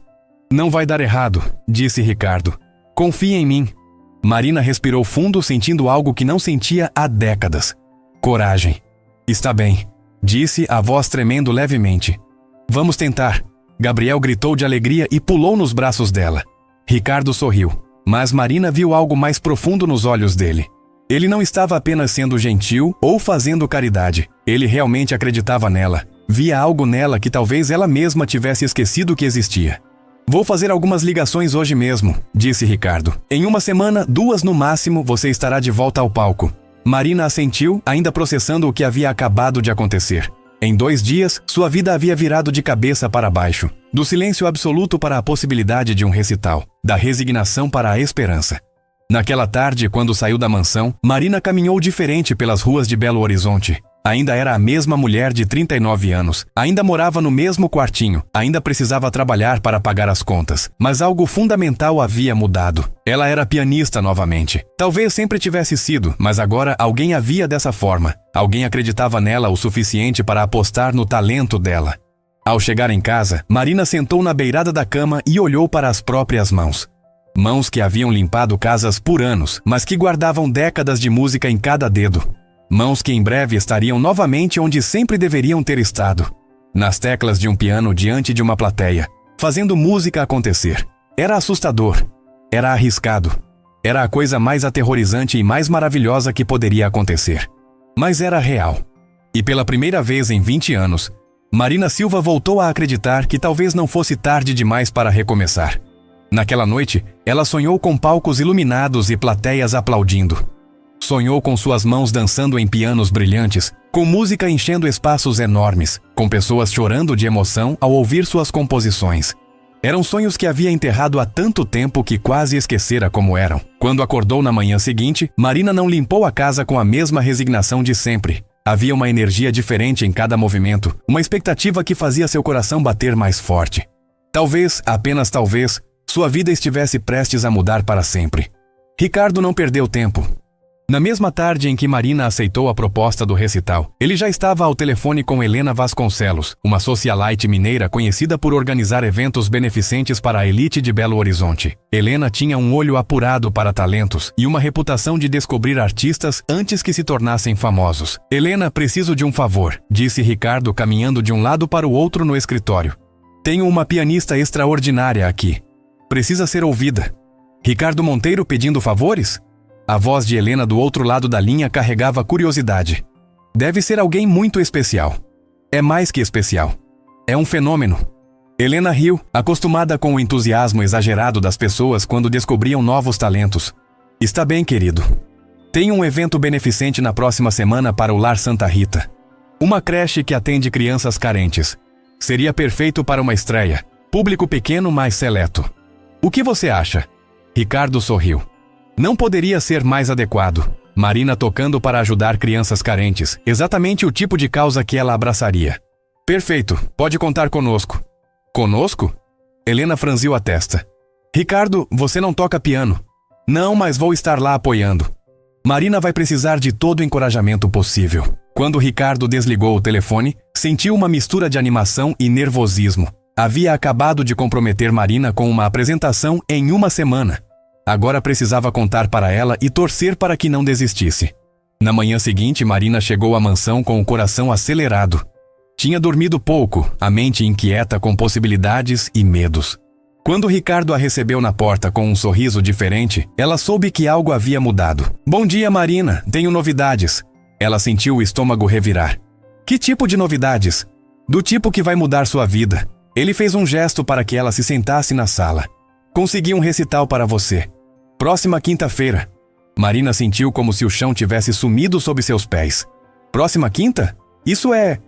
Não vai dar errado, disse Ricardo. Confie em mim. Marina respirou fundo, sentindo algo que não sentia há décadas. Coragem. Está bem, disse, a voz tremendo levemente. Vamos tentar. Gabriel gritou de alegria e pulou nos braços dela. Ricardo sorriu, mas Marina viu algo mais profundo nos olhos dele. Ele não estava apenas sendo gentil ou fazendo caridade. Ele realmente acreditava nela. Via algo nela que talvez ela mesma tivesse esquecido que existia. Vou fazer algumas ligações hoje mesmo, disse Ricardo. Em 1 semana, 2 no máximo, você estará de volta ao palco. Marina assentiu, ainda processando o que havia acabado de acontecer. Em 2 dias, sua vida havia virado de cabeça para baixo. Do silêncio absoluto para a possibilidade de um recital. Da resignação para a esperança. Naquela tarde, quando saiu da mansão, Marina caminhou diferente pelas ruas de Belo Horizonte. Ainda era a mesma mulher de 39 anos. Ainda morava no mesmo quartinho. Ainda precisava trabalhar para pagar as contas. Mas algo fundamental havia mudado. Ela era pianista novamente. Talvez sempre tivesse sido, mas agora alguém a via dessa forma. Alguém acreditava nela o suficiente para apostar no talento dela. Ao chegar em casa, Marina sentou na beirada da cama e olhou para as próprias mãos. Mãos que haviam limpado casas por anos, mas que guardavam décadas de música em cada dedo. Mãos que em breve estariam novamente onde sempre deveriam ter estado. Nas teclas de um piano diante de uma plateia, fazendo música acontecer. Era assustador. Era arriscado. Era a coisa mais aterrorizante e mais maravilhosa que poderia acontecer. Mas era real. E pela primeira vez em 20 anos, Marina Silva voltou a acreditar que talvez não fosse tarde demais para recomeçar. Naquela noite, ela sonhou com palcos iluminados e plateias aplaudindo. Sonhou com suas mãos dançando em pianos brilhantes, com música enchendo espaços enormes, com pessoas chorando de emoção ao ouvir suas composições. Eram sonhos que havia enterrado há tanto tempo que quase esquecera como eram. Quando acordou na manhã seguinte, Marina não limpou a casa com a mesma resignação de sempre. Havia uma energia diferente em cada movimento, uma expectativa que fazia seu coração bater mais forte. Talvez, apenas talvez, sua vida estivesse prestes a mudar para sempre. Ricardo não perdeu tempo. Na mesma tarde em que Marina aceitou a proposta do recital, ele já estava ao telefone com Helena Vasconcelos, uma socialite mineira conhecida por organizar eventos beneficentes para a elite de Belo Horizonte. Helena tinha um olho apurado para talentos e uma reputação de descobrir artistas antes que se tornassem famosos. Helena, preciso de um favor, disse Ricardo caminhando de um lado para o outro no escritório. Tenho uma pianista extraordinária aqui. Precisa ser ouvida. Ricardo Monteiro pedindo favores? A voz de Helena do outro lado da linha carregava curiosidade. Deve ser alguém muito especial. É mais que especial. É um fenômeno. Helena riu, acostumada com o entusiasmo exagerado das pessoas quando descobriam novos talentos. Está bem, querido. Tem um evento beneficente na próxima semana para o Lar Santa Rita. Uma creche que atende crianças carentes. Seria perfeito para uma estreia. Público pequeno, mas seleto. O que você acha? Ricardo sorriu. Não poderia ser mais adequado. Marina tocando para ajudar crianças carentes, exatamente o tipo de causa que ela abraçaria. Perfeito, pode contar conosco. Conosco? Helena franziu a testa. Ricardo, você não toca piano. Não, mas vou estar lá apoiando. Marina vai precisar de todo o encorajamento possível. Quando Ricardo desligou o telefone, sentiu uma mistura de animação e nervosismo. Havia acabado de comprometer Marina com uma apresentação em 1 semana. Agora precisava contar para ela e torcer para que não desistisse. Na manhã seguinte, Marina chegou à mansão com o coração acelerado. Tinha dormido pouco, a mente inquieta com possibilidades e medos. Quando Ricardo a recebeu na porta com um sorriso diferente, ela soube que algo havia mudado. Bom dia, Marina, tenho novidades. Ela sentiu o estômago revirar. Que tipo de novidades? Do tipo que vai mudar sua vida. Ele fez um gesto para que ela se sentasse na sala. Consegui um recital para você. Próxima quinta-feira. Marina sentiu como se o chão tivesse sumido sob seus pés. Próxima quinta? Isso é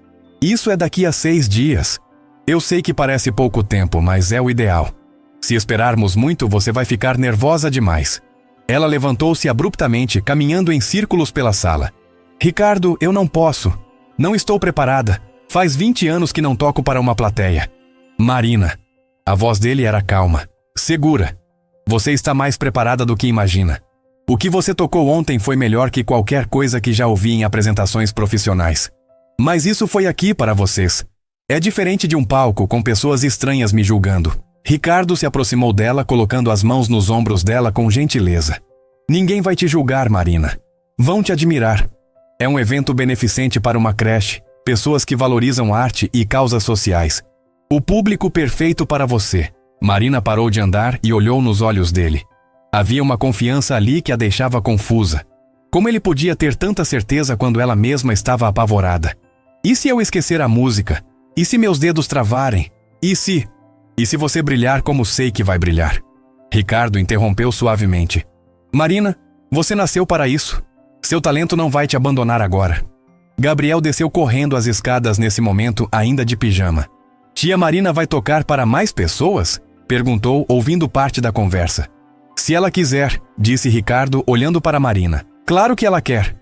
daqui a 6 dias. Eu sei que parece pouco tempo, mas é o ideal. Se esperarmos muito, você vai ficar nervosa demais. Ela levantou-se abruptamente, caminhando em círculos pela sala. Ricardo, eu não posso. Não estou preparada. Faz 20 anos que não toco para uma plateia. Marina. A voz dele era calma. Segura. Você está mais preparada do que imagina. O que você tocou ontem foi melhor que qualquer coisa que já ouvi em apresentações profissionais. Mas isso foi aqui para vocês. É diferente de um palco com pessoas estranhas me julgando. Ricardo se aproximou dela, colocando as mãos nos ombros dela com gentileza. Ninguém vai te julgar, Marina. Vão te admirar. É um evento beneficente para uma creche, pessoas que valorizam arte e causas sociais. O público perfeito para você. Marina parou de andar e olhou nos olhos dele. Havia uma confiança ali que a deixava confusa. Como ele podia ter tanta certeza quando ela mesma estava apavorada? E se eu esquecer a música? E se meus dedos travarem? E se você brilhar como sei que vai brilhar? Ricardo interrompeu suavemente. Marina, você nasceu para isso. Seu talento não vai te abandonar agora. Gabriel desceu correndo as escadas nesse momento, ainda de pijama. Tia Marina vai tocar para mais pessoas? Perguntou, ouvindo parte da conversa. Se ela quiser, disse Ricardo, olhando para Marina. Claro que ela quer.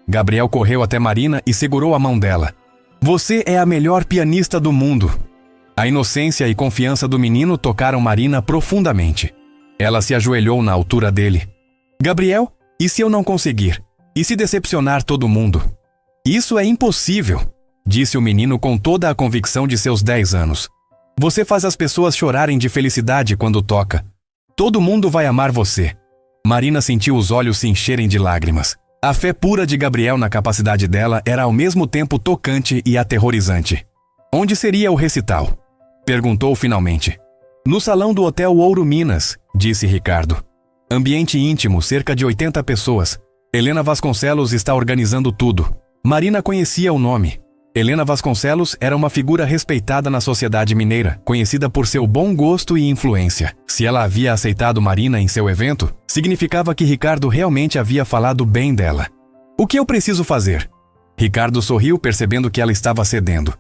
Gabriel correu até Marina e segurou a mão dela. Você é a melhor pianista do mundo. A inocência e confiança do menino tocaram Marina profundamente. Ela se ajoelhou na altura dele. Gabriel, e se eu não conseguir? E se decepcionar todo mundo? Isso é impossível, disse o menino com toda a convicção de seus 10 anos. Você faz as pessoas chorarem de felicidade quando toca. Todo mundo vai amar você. Marina sentiu os olhos se encherem de lágrimas. A fé pura de Gabriel na capacidade dela era ao mesmo tempo tocante e aterrorizante. Onde seria o recital? Perguntou finalmente. No salão do Hotel Ouro Minas, disse Ricardo. Ambiente íntimo, cerca de 80 pessoas. Helena Vasconcelos está organizando tudo. Marina conhecia o nome. Helena Vasconcelos era uma figura respeitada na sociedade mineira, conhecida por seu bom gosto e influência. Se ela havia aceitado Marina em seu evento, significava que Ricardo realmente havia falado bem dela. O que eu preciso fazer? Ricardo sorriu, percebendo que ela estava cedendo.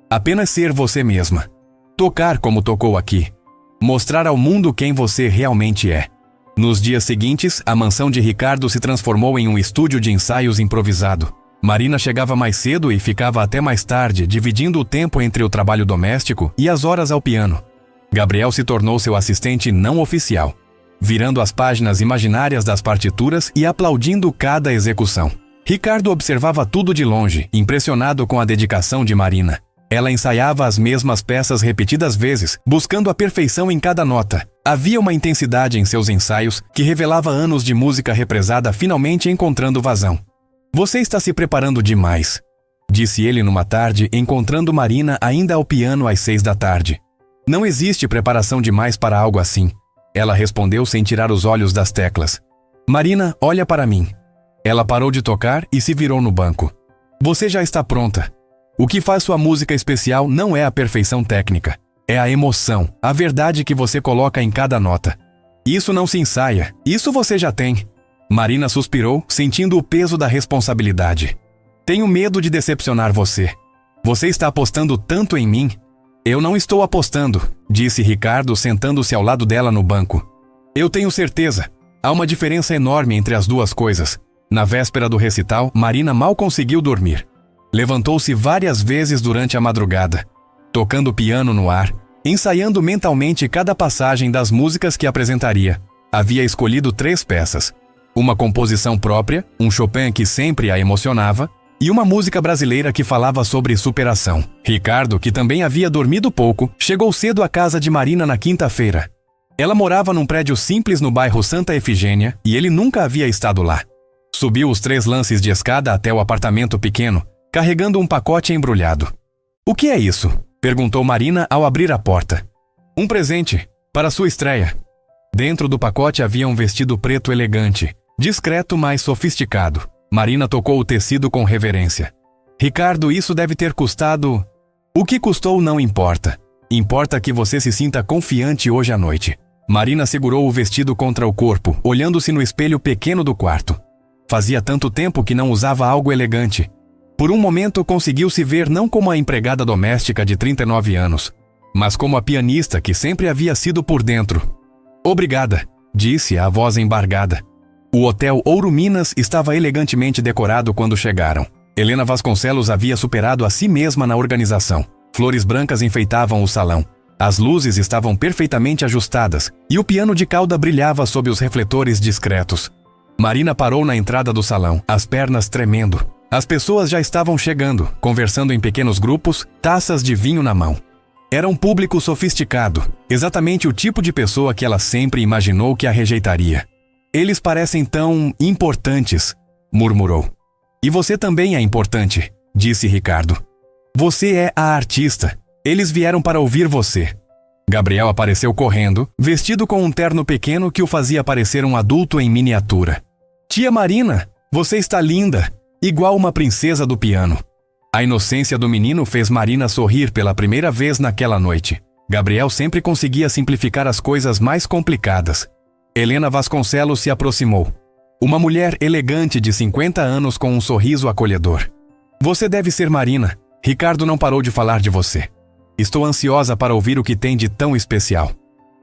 Apenas ser você mesma. Tocar como tocou aqui. Mostrar ao mundo quem você realmente é. Nos dias seguintes, a mansão de Ricardo se transformou em um estúdio de ensaios improvisado. Marina chegava mais cedo e ficava até mais tarde, dividindo o tempo entre o trabalho doméstico e as horas ao piano. Gabriel se tornou seu assistente não oficial, virando as páginas imaginárias das partituras e aplaudindo cada execução. Ricardo observava tudo de longe, impressionado com a dedicação de Marina. Ela ensaiava as mesmas peças repetidas vezes, buscando a perfeição em cada nota. Havia uma intensidade em seus ensaios que revelava anos de música represada finalmente encontrando vazão. Você está se preparando demais, disse ele numa tarde, encontrando Marina ainda ao piano às 6 da tarde. Não existe preparação demais para algo assim, ela respondeu sem tirar os olhos das teclas. Marina, olha para mim. Ela parou de tocar e se virou no banco. Você já está pronta. O que faz sua música especial não é a perfeição técnica, é a emoção, a verdade que você coloca em cada nota. Isso não se ensaia, isso você já tem. Marina suspirou, sentindo o peso da responsabilidade. Tenho medo de decepcionar você. Você está apostando tanto em mim? Eu não estou apostando, disse Ricardo, sentando-se ao lado dela no banco. Eu tenho certeza. Há uma diferença enorme entre as duas coisas. Na véspera do recital, Marina mal conseguiu dormir. Levantou-se várias vezes durante a madrugada, tocando piano no ar, ensaiando mentalmente cada passagem das músicas que apresentaria. Havia escolhido 3 peças. Uma composição própria, um Chopin que sempre a emocionava, e uma música brasileira que falava sobre superação. Ricardo, que também havia dormido pouco, chegou cedo à casa de Marina na quinta-feira. Ela morava num prédio simples no bairro Santa Efigênia e ele nunca havia estado lá. Subiu os 3 lances de escada até o apartamento pequeno, carregando um pacote embrulhado. O que é isso? Perguntou Marina ao abrir a porta. Um presente, para sua estreia. Dentro do pacote havia um vestido preto elegante, discreto, mas sofisticado. Marina tocou o tecido com reverência. Ricardo, isso deve ter custado... O que custou não importa. Importa que você se sinta confiante hoje à noite. Marina segurou o vestido contra o corpo, olhando-se no espelho pequeno do quarto. Fazia tanto tempo que não usava algo elegante. Por um momento conseguiu se ver não como a empregada doméstica de 39 anos, mas como a pianista que sempre havia sido por dentro. Obrigada, disse a voz embargada. O Hotel Ouro Minas estava elegantemente decorado quando chegaram. Helena Vasconcelos havia superado a si mesma na organização. Flores brancas enfeitavam o salão. As luzes estavam perfeitamente ajustadas e o piano de cauda brilhava sob os refletores discretos. Marina parou na entrada do salão, as pernas tremendo. As pessoas já estavam chegando, conversando em pequenos grupos, taças de vinho na mão. Era um público sofisticado, exatamente o tipo de pessoa que ela sempre imaginou que a rejeitaria. Eles parecem tão importantes, murmurou. E você também é importante, disse Ricardo. Você é a artista. Eles vieram para ouvir você. Gabriel apareceu correndo, vestido com um terno pequeno que o fazia parecer um adulto em miniatura. Tia Marina, você está linda, igual uma princesa do piano. A inocência do menino fez Marina sorrir pela primeira vez naquela noite. Gabriel sempre conseguia simplificar as coisas mais complicadas. Helena Vasconcelos se aproximou. Uma mulher elegante de 50 anos com um sorriso acolhedor. Você deve ser Marina. Ricardo não parou de falar de você. Estou ansiosa para ouvir o que tem de tão especial.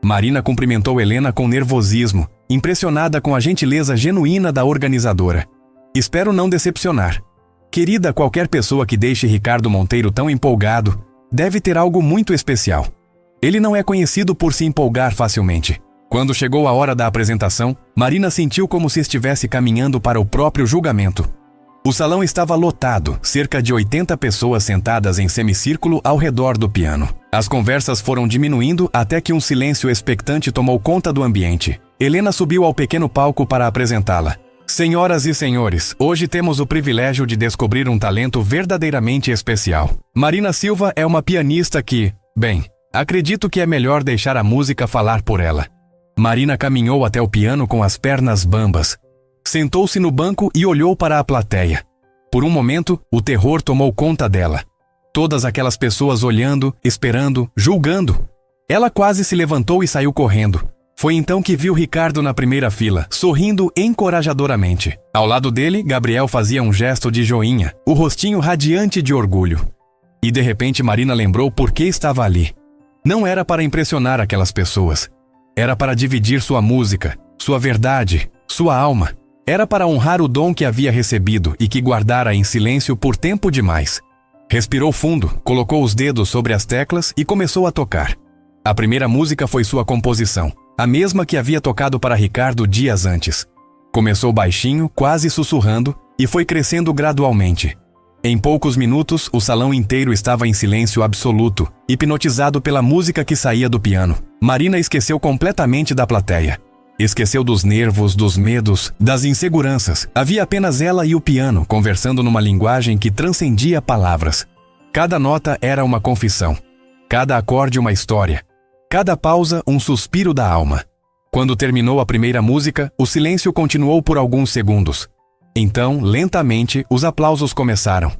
Marina cumprimentou Helena com nervosismo, impressionada com a gentileza genuína da organizadora. Espero não decepcionar. Querida, qualquer pessoa que deixe Ricardo Monteiro tão empolgado deve ter algo muito especial. Ele não é conhecido por se empolgar facilmente. Quando chegou a hora da apresentação, Marina sentiu como se estivesse caminhando para o próprio julgamento. O salão estava lotado, cerca de 80 pessoas sentadas em semicírculo ao redor do piano. As conversas foram diminuindo até que um silêncio expectante tomou conta do ambiente. Helena subiu ao pequeno palco para apresentá-la. Senhoras e senhores, hoje temos o privilégio de descobrir um talento verdadeiramente especial. Marina Silva é uma pianista que, bem, acredito que é melhor deixar a música falar por ela. Marina caminhou até o piano com as pernas bambas. Sentou-se no banco e olhou para a plateia. Por um momento, o terror tomou conta dela. Todas aquelas pessoas olhando, esperando, julgando. Ela quase se levantou e saiu correndo. Foi então que viu Ricardo na primeira fila, sorrindo encorajadoramente. Ao lado dele, Gabriel fazia um gesto de joinha, o rostinho radiante de orgulho. E de repente Marina lembrou por que estava ali. Não era para impressionar aquelas pessoas. Era para dividir sua música, sua verdade, sua alma. Era para honrar o dom que havia recebido e que guardara em silêncio por tempo demais. Respirou fundo, colocou os dedos sobre as teclas e começou a tocar. A primeira música foi sua composição, a mesma que havia tocado para Ricardo dias antes. Começou baixinho, quase sussurrando, e foi crescendo gradualmente. Em poucos minutos, o salão inteiro estava em silêncio absoluto, hipnotizado pela música que saía do piano. Marina esqueceu completamente da plateia. Esqueceu dos nervos, dos medos, das inseguranças. Havia apenas ela e o piano, conversando numa linguagem que transcendia palavras. Cada nota era uma confissão. Cada acorde uma história. Cada pausa um suspiro da alma. Quando terminou a primeira música, o silêncio continuou por alguns segundos. Então, lentamente, os aplausos começaram.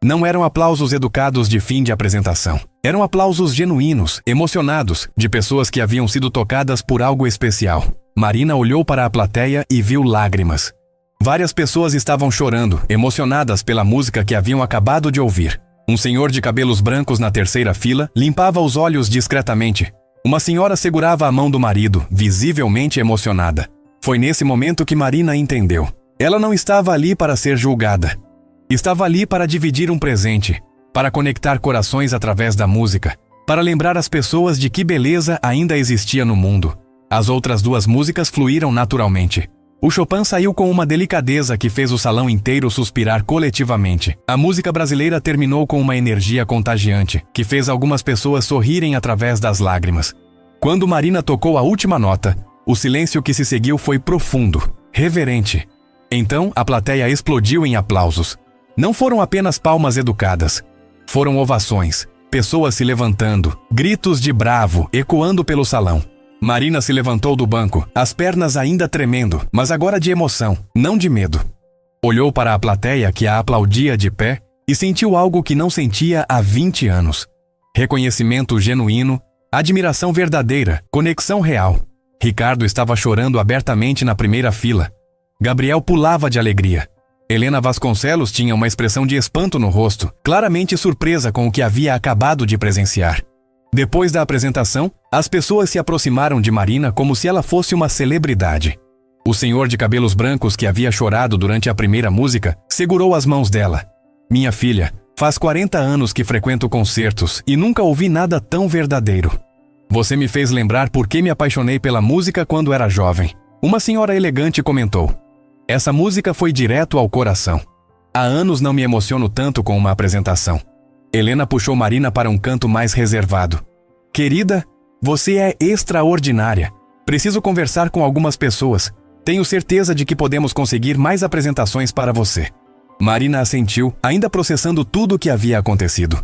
Não eram aplausos educados de fim de apresentação. Eram aplausos genuínos, emocionados, de pessoas que haviam sido tocadas por algo especial. Marina olhou para a plateia e viu lágrimas. Várias pessoas estavam chorando, emocionadas pela música que haviam acabado de ouvir. Um senhor de cabelos brancos na terceira fila limpava os olhos discretamente. Uma senhora segurava a mão do marido, visivelmente emocionada. Foi nesse momento que Marina entendeu. Ela não estava ali para ser julgada. Estava ali para dividir um presente, para conectar corações através da música, para lembrar as pessoas de que beleza ainda existia no mundo. As outras duas músicas fluíram naturalmente. O Chopin saiu com uma delicadeza que fez o salão inteiro suspirar coletivamente. A música brasileira terminou com uma energia contagiante, que fez algumas pessoas sorrirem através das lágrimas. Quando Marina tocou a última nota, o silêncio que se seguiu foi profundo, reverente. Então, a plateia explodiu em aplausos. Não foram apenas palmas educadas. Foram ovações, pessoas se levantando, gritos de bravo ecoando pelo salão. Marina se levantou do banco, as pernas ainda tremendo, mas agora de emoção, não de medo. Olhou para a plateia que a aplaudia de pé e sentiu algo que não sentia há 20 anos. Reconhecimento genuíno, admiração verdadeira, conexão real. Ricardo estava chorando abertamente na primeira fila. Gabriel pulava de alegria. Helena Vasconcelos tinha uma expressão de espanto no rosto, claramente surpresa com o que havia acabado de presenciar. Depois da apresentação, as pessoas se aproximaram de Marina como se ela fosse uma celebridade. O senhor de cabelos brancos que havia chorado durante a primeira música segurou as mãos dela. Minha filha, faz 40 anos que frequento concertos e nunca ouvi nada tão verdadeiro. Você me fez lembrar por que me apaixonei pela música quando era jovem. Uma senhora elegante comentou. Essa música foi direto ao coração. Há anos não me emociono tanto com uma apresentação. Helena puxou Marina para um canto mais reservado. Querida, você é extraordinária. Preciso conversar com algumas pessoas. Tenho certeza de que podemos conseguir mais apresentações para você. Marina assentiu, ainda processando tudo o que havia acontecido.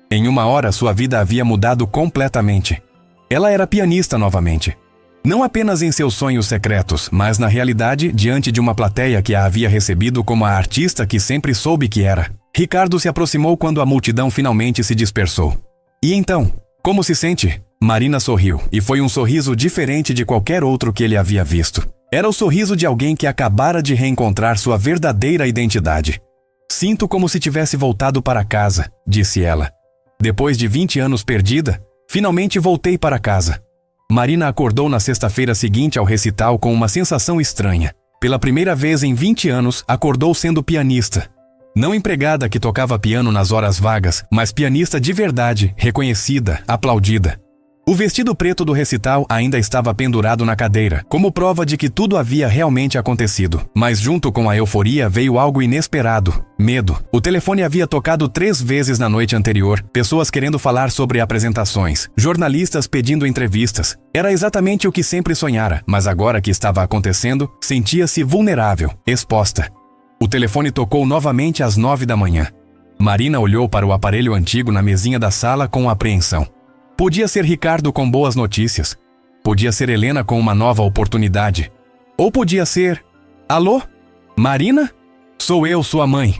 Em uma hora, sua vida havia mudado completamente. Ela era pianista novamente. Não apenas em seus sonhos secretos, mas na realidade, diante de uma plateia que a havia recebido como a artista que sempre soube que era. Ricardo se aproximou quando a multidão finalmente se dispersou. E então, como se sente? Marina sorriu, e foi um sorriso diferente de qualquer outro que ele havia visto. Era o sorriso de alguém que acabara de reencontrar sua verdadeira identidade. Sinto como se tivesse voltado para casa, disse ela. Depois de 20 anos perdida, finalmente voltei para casa. Marina acordou na sexta-feira seguinte ao recital com uma sensação estranha. Pela primeira vez em 20 anos, acordou sendo pianista. Não empregada que tocava piano nas horas vagas, mas pianista de verdade, reconhecida, aplaudida. O vestido preto do recital ainda estava pendurado na cadeira, como prova de que tudo havia realmente acontecido. Mas junto com a euforia veio algo inesperado: medo. O telefone havia tocado 3 vezes na noite anterior, pessoas querendo falar sobre apresentações, jornalistas pedindo entrevistas. Era exatamente o que sempre sonhara, mas agora que estava acontecendo, sentia-se vulnerável, exposta. O telefone tocou novamente às 9 da manhã. Marina olhou para o aparelho antigo na mesinha da sala com apreensão. Podia ser Ricardo com boas notícias. Podia ser Helena com uma nova oportunidade. Ou podia ser... Alô? Marina? Sou eu, sua mãe.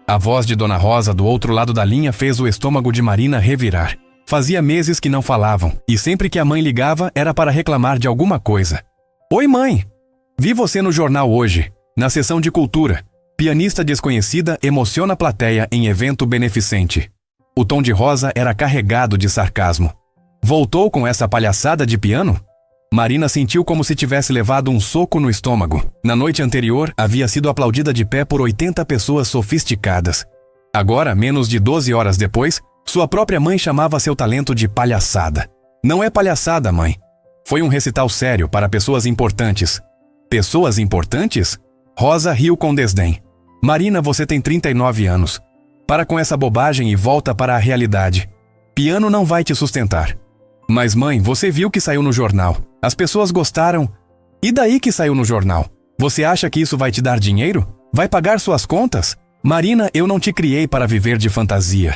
A voz de Dona Rosa do outro lado da linha fez o estômago de Marina revirar. Fazia meses que não falavam, e sempre que a mãe ligava era para reclamar de alguma coisa. Oi, mãe! Vi você no jornal hoje, na sessão de cultura. Pianista desconhecida emociona a plateia em evento beneficente. O tom de Rosa era carregado de sarcasmo. Voltou com essa palhaçada de piano? Marina sentiu como se tivesse levado um soco no estômago. Na noite anterior, havia sido aplaudida de pé por 80 pessoas sofisticadas. Agora, menos de 12 horas depois, sua própria mãe chamava seu talento de palhaçada. Não é palhaçada, mãe. Foi um recital sério para pessoas importantes. Pessoas importantes? Rosa riu com desdém. Marina, você tem 39 anos. Para com essa bobagem e volta para a realidade. Piano não vai te sustentar. Mas mãe, você viu que saiu no jornal. As pessoas gostaram. E daí que saiu no jornal? Você acha que isso vai te dar dinheiro? Vai pagar suas contas? Marina, eu não te criei para viver de fantasia.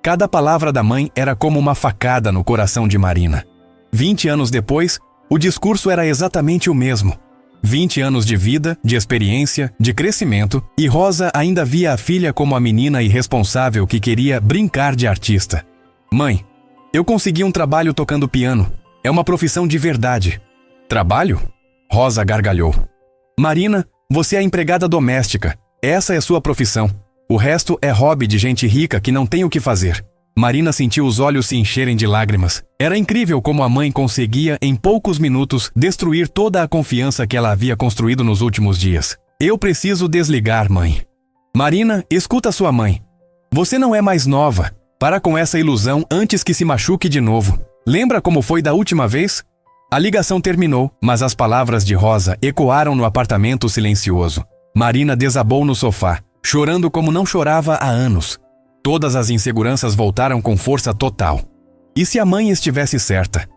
Cada palavra da mãe era como uma facada no coração de Marina. 20 anos depois, o discurso era exatamente o mesmo. 20 anos de vida, de experiência, de crescimento, e Rosa ainda via a filha como a menina irresponsável que queria brincar de artista. Mãe, eu consegui um trabalho tocando piano. É uma profissão de verdade. Trabalho? Rosa gargalhou. Marina, você é empregada doméstica. Essa é sua profissão. O resto é hobby de gente rica que não tem o que fazer. Marina sentiu os olhos se encherem de lágrimas. Era incrível como a mãe conseguia, em poucos minutos, destruir toda a confiança que ela havia construído nos últimos dias. Eu preciso desligar, mãe. Marina, escuta sua mãe. Você não é mais nova. Para com essa ilusão antes que se machuque de novo. Lembra como foi da última vez? A ligação terminou, mas as palavras de Rosa ecoaram no apartamento silencioso. Marina desabou no sofá, chorando como não chorava há anos. Todas as inseguranças voltaram com força total. E se a mãe estivesse certa?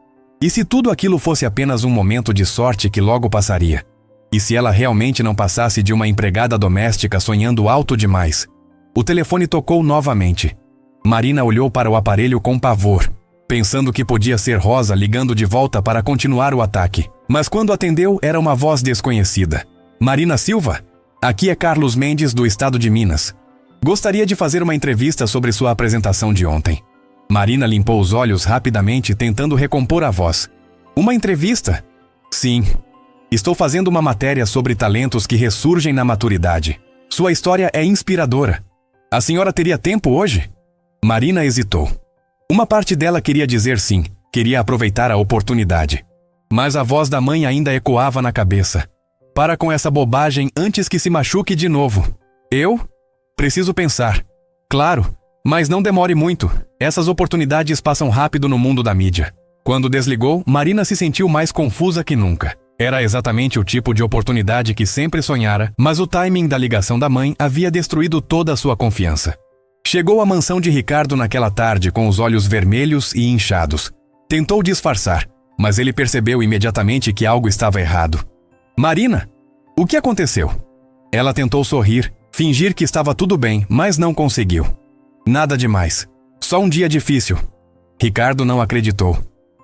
E se tudo aquilo fosse apenas um momento de sorte que logo passaria? E se ela realmente não passasse de uma empregada doméstica sonhando alto demais? O telefone tocou novamente. Marina olhou para o aparelho com pavor, pensando que podia ser Rosa ligando de volta para continuar o ataque. Mas quando atendeu, era uma voz desconhecida. Marina Silva? Aqui é Carlos Mendes, do estado de Minas. Gostaria de fazer uma entrevista sobre sua apresentação de ontem. Marina limpou os olhos rapidamente, tentando recompor a voz. Uma entrevista? Sim. Estou fazendo uma matéria sobre talentos que ressurgem na maturidade. Sua história é inspiradora. A senhora teria tempo hoje? Marina hesitou. Uma parte dela queria dizer sim, queria aproveitar a oportunidade. Mas a voz da mãe ainda ecoava na cabeça. Para com essa bobagem antes que se machuque de novo. Eu? Preciso pensar. Claro, mas não demore muito. Essas oportunidades passam rápido no mundo da mídia. Quando desligou, Marina se sentiu mais confusa que nunca. Era exatamente o tipo de oportunidade que sempre sonhara, mas o timing da ligação da mãe havia destruído toda a sua confiança. Chegou à mansão de Ricardo naquela tarde com os olhos vermelhos e inchados. Tentou disfarçar, mas ele percebeu imediatamente que algo estava errado. Marina, o que aconteceu? Ela tentou sorrir, fingir que estava tudo bem, mas não conseguiu. Nada demais. Só um dia difícil. Ricardo não acreditou.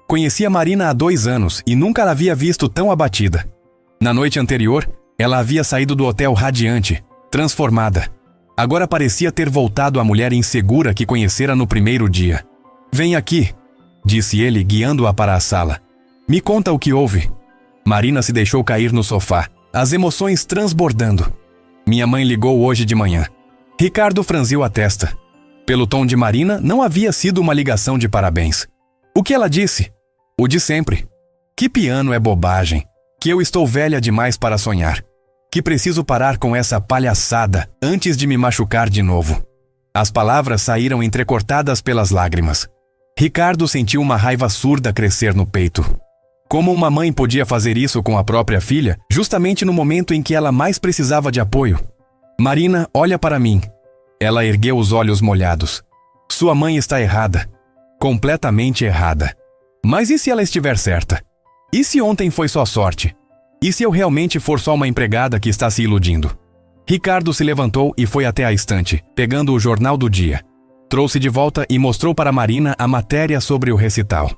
Conhecia Marina há 2 anos e nunca a havia visto tão abatida. Na noite anterior, ela havia saído do hotel radiante, transformada. Agora parecia ter voltado à mulher insegura que conhecera no primeiro dia. Vem aqui, disse ele, guiando-a para a sala. Me conta o que houve. Marina se deixou cair no sofá, as emoções transbordando. Minha mãe ligou hoje de manhã. Ricardo franziu a testa. Pelo tom de Marina, não havia sido uma ligação de parabéns. O que ela disse? O de sempre. Que piano é bobagem. Que eu estou velha demais para sonhar. Que preciso parar com essa palhaçada antes de me machucar de novo. As palavras saíram entrecortadas pelas lágrimas. Ricardo sentiu uma raiva surda crescer no peito. Como uma mãe podia fazer isso com a própria filha, justamente no momento em que ela mais precisava de apoio? Marina, olha para mim. Ela ergueu os olhos molhados. Sua mãe está errada. Completamente errada. Mas e se ela estiver certa? E se ontem foi só sorte? E se eu realmente for só uma empregada que está se iludindo? Ricardo se levantou e foi até a estante, pegando o jornal do dia. Trouxe de volta e mostrou para Marina a matéria sobre o recital.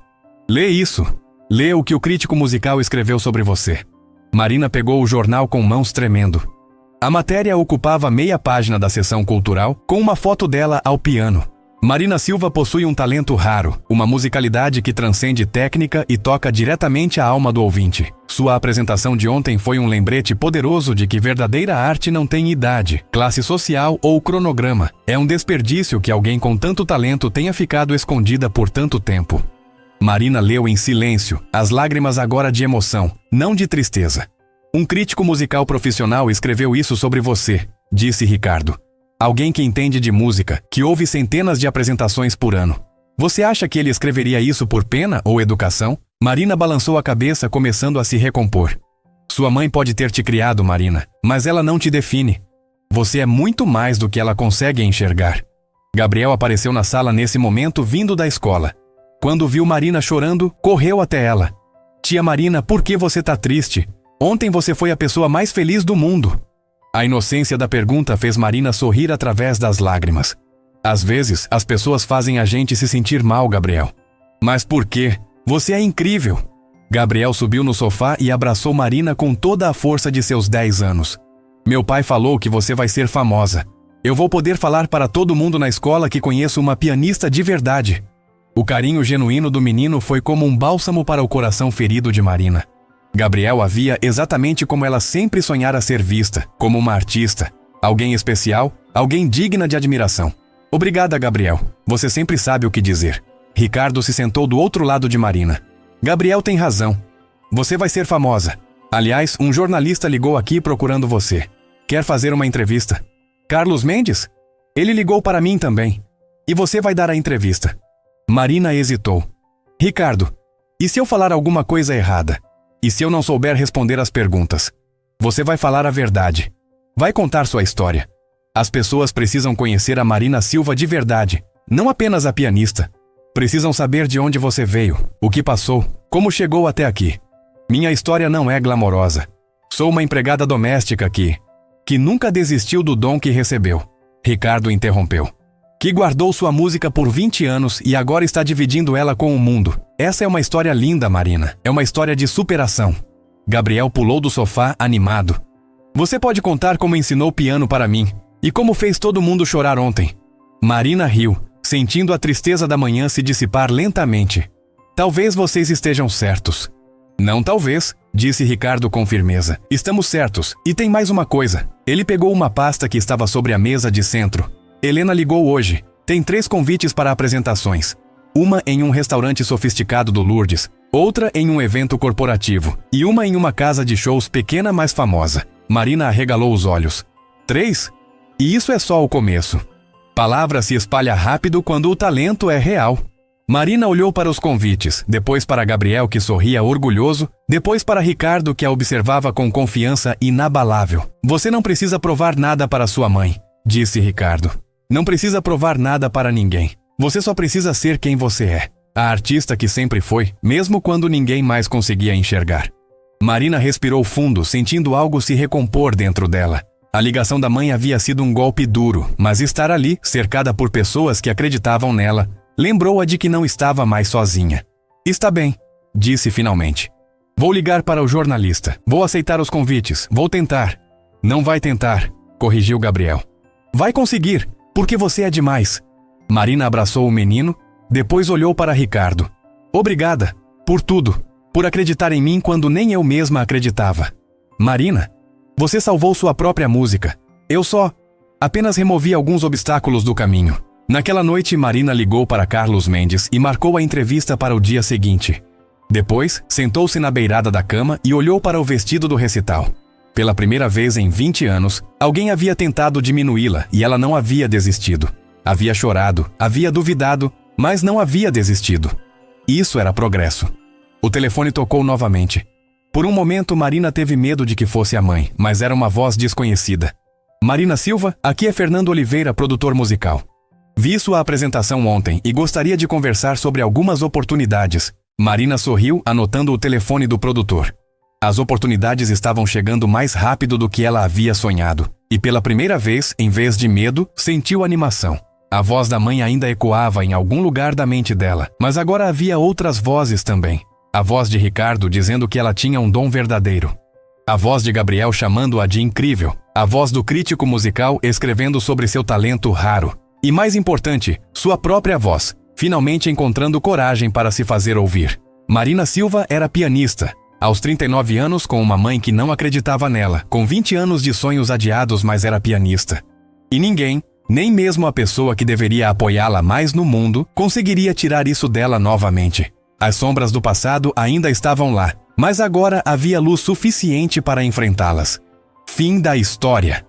Lê isso. Lê o que o crítico musical escreveu sobre você. Marina pegou o jornal com mãos tremendo. A matéria ocupava meia página da seção cultural, com uma foto dela ao piano. Marina Silva possui um talento raro, uma musicalidade que transcende técnica e toca diretamente a alma do ouvinte. Sua apresentação de ontem foi um lembrete poderoso de que verdadeira arte não tem idade, classe social ou cronograma. É um desperdício que alguém com tanto talento tenha ficado escondida por tanto tempo. Marina leu em silêncio, as lágrimas agora de emoção, não de tristeza. Um crítico musical profissional escreveu isso sobre você, disse Ricardo. Alguém que entende de música, que ouve centenas de apresentações por ano. Você acha que ele escreveria isso por pena ou educação? Marina balançou a cabeça, começando a se recompor. Sua mãe pode ter te criado, Marina, mas ela não te define. Você é muito mais do que ela consegue enxergar. Gabriel apareceu na sala nesse momento, vindo da escola. Quando viu Marina chorando, correu até ela. Tia Marina, por que você tá triste? Ontem você foi a pessoa mais feliz do mundo. A inocência da pergunta fez Marina sorrir através das lágrimas. Às vezes, as pessoas fazem a gente se sentir mal, Gabriel. Mas por quê? Você é incrível. Gabriel subiu no sofá e abraçou Marina com toda a força de seus 10 anos. Meu pai falou que você vai ser famosa. Eu vou poder falar para todo mundo na escola que conheço uma pianista de verdade. O carinho genuíno do menino foi como um bálsamo para o coração ferido de Marina. Gabriel a via exatamente como ela sempre sonhara ser vista, como uma artista, alguém especial, alguém digna de admiração. Obrigada, Gabriel. Você sempre sabe o que dizer. Ricardo se sentou do outro lado de Marina. Gabriel tem razão. Você vai ser famosa. Aliás, um jornalista ligou aqui procurando você. Quer fazer uma entrevista? Carlos Mendes? Ele ligou para mim também. E você vai dar a entrevista. Marina hesitou. Ricardo, e se eu falar alguma coisa errada? E se eu não souber responder às perguntas? Você vai falar a verdade. Vai contar sua história. As pessoas precisam conhecer a Marina Silva de verdade, não apenas a pianista. Precisam saber de onde você veio, o que passou, como chegou até aqui. Minha história não é glamourosa. Sou uma empregada doméstica que nunca desistiu do dom que recebeu. Ricardo interrompeu. Que guardou sua música por 20 anos e agora está dividindo ela com o mundo. Essa é uma história linda, Marina. É uma história de superação. Gabriel pulou do sofá, animado. Você pode contar como ensinou piano para mim e como fez todo mundo chorar ontem. Marina riu, sentindo a tristeza da manhã se dissipar lentamente. Talvez vocês estejam certos. Não talvez, disse Ricardo com firmeza. Estamos certos. E tem mais uma coisa. Ele pegou uma pasta que estava sobre a mesa de centro. Helena ligou hoje. Tem 3 convites para apresentações. Uma em um restaurante sofisticado do Lourdes, outra em um evento corporativo e uma em uma casa de shows pequena, mas famosa. Marina arregalou os olhos. 3? E isso é só o começo. Palavra se espalha rápido quando o talento é real. Marina olhou para os convites, depois para Gabriel, que sorria orgulhoso, depois para Ricardo, que a observava com confiança inabalável. Você não precisa provar nada para sua mãe, disse Ricardo. Não precisa provar nada para ninguém. Você só precisa ser quem você é. A artista que sempre foi, mesmo quando ninguém mais conseguia enxergar. Marina respirou fundo, sentindo algo se recompor dentro dela. A ligação da mãe havia sido um golpe duro, mas estar ali, cercada por pessoas que acreditavam nela, lembrou-a de que não estava mais sozinha. Está bem, disse finalmente. Vou ligar para o jornalista. Vou aceitar os convites. Vou tentar. Não vai tentar, corrigiu Gabriel. Vai conseguir, porque você é demais. Marina abraçou o menino, depois olhou para Ricardo. Obrigada, por tudo, por acreditar em mim quando nem eu mesma acreditava. Marina, você salvou sua própria música. Eu só apenas removi alguns obstáculos do caminho. Naquela noite, Marina ligou para Carlos Mendes e marcou a entrevista para o dia seguinte. Depois, sentou-se na beirada da cama e olhou para o vestido do recital. Pela primeira vez em 20 anos, alguém havia tentado diminuí-la e ela não havia desistido. Havia chorado, havia duvidado, mas não havia desistido. Isso era progresso. O telefone tocou novamente. Por um momento, Marina teve medo de que fosse a mãe, mas era uma voz desconhecida. Marina Silva, aqui é Fernando Oliveira, produtor musical. Vi sua apresentação ontem e gostaria de conversar sobre algumas oportunidades. Marina sorriu, anotando o telefone do produtor. As oportunidades estavam chegando mais rápido do que ela havia sonhado. E pela primeira vez, em vez de medo, sentiu animação. A voz da mãe ainda ecoava em algum lugar da mente dela, mas agora havia outras vozes também. A voz de Ricardo dizendo que ela tinha um dom verdadeiro. A voz de Gabriel chamando-a de incrível. A voz do crítico musical escrevendo sobre seu talento raro. E mais importante, sua própria voz, finalmente encontrando coragem para se fazer ouvir. Marina Silva era pianista. Aos 39 anos, com uma mãe que não acreditava nela, com 20 anos de sonhos adiados, mas era pianista. E ninguém, nem mesmo a pessoa que deveria apoiá-la mais no mundo, conseguiria tirar isso dela novamente. As sombras do passado ainda estavam lá, mas agora havia luz suficiente para enfrentá-las. Fim da história.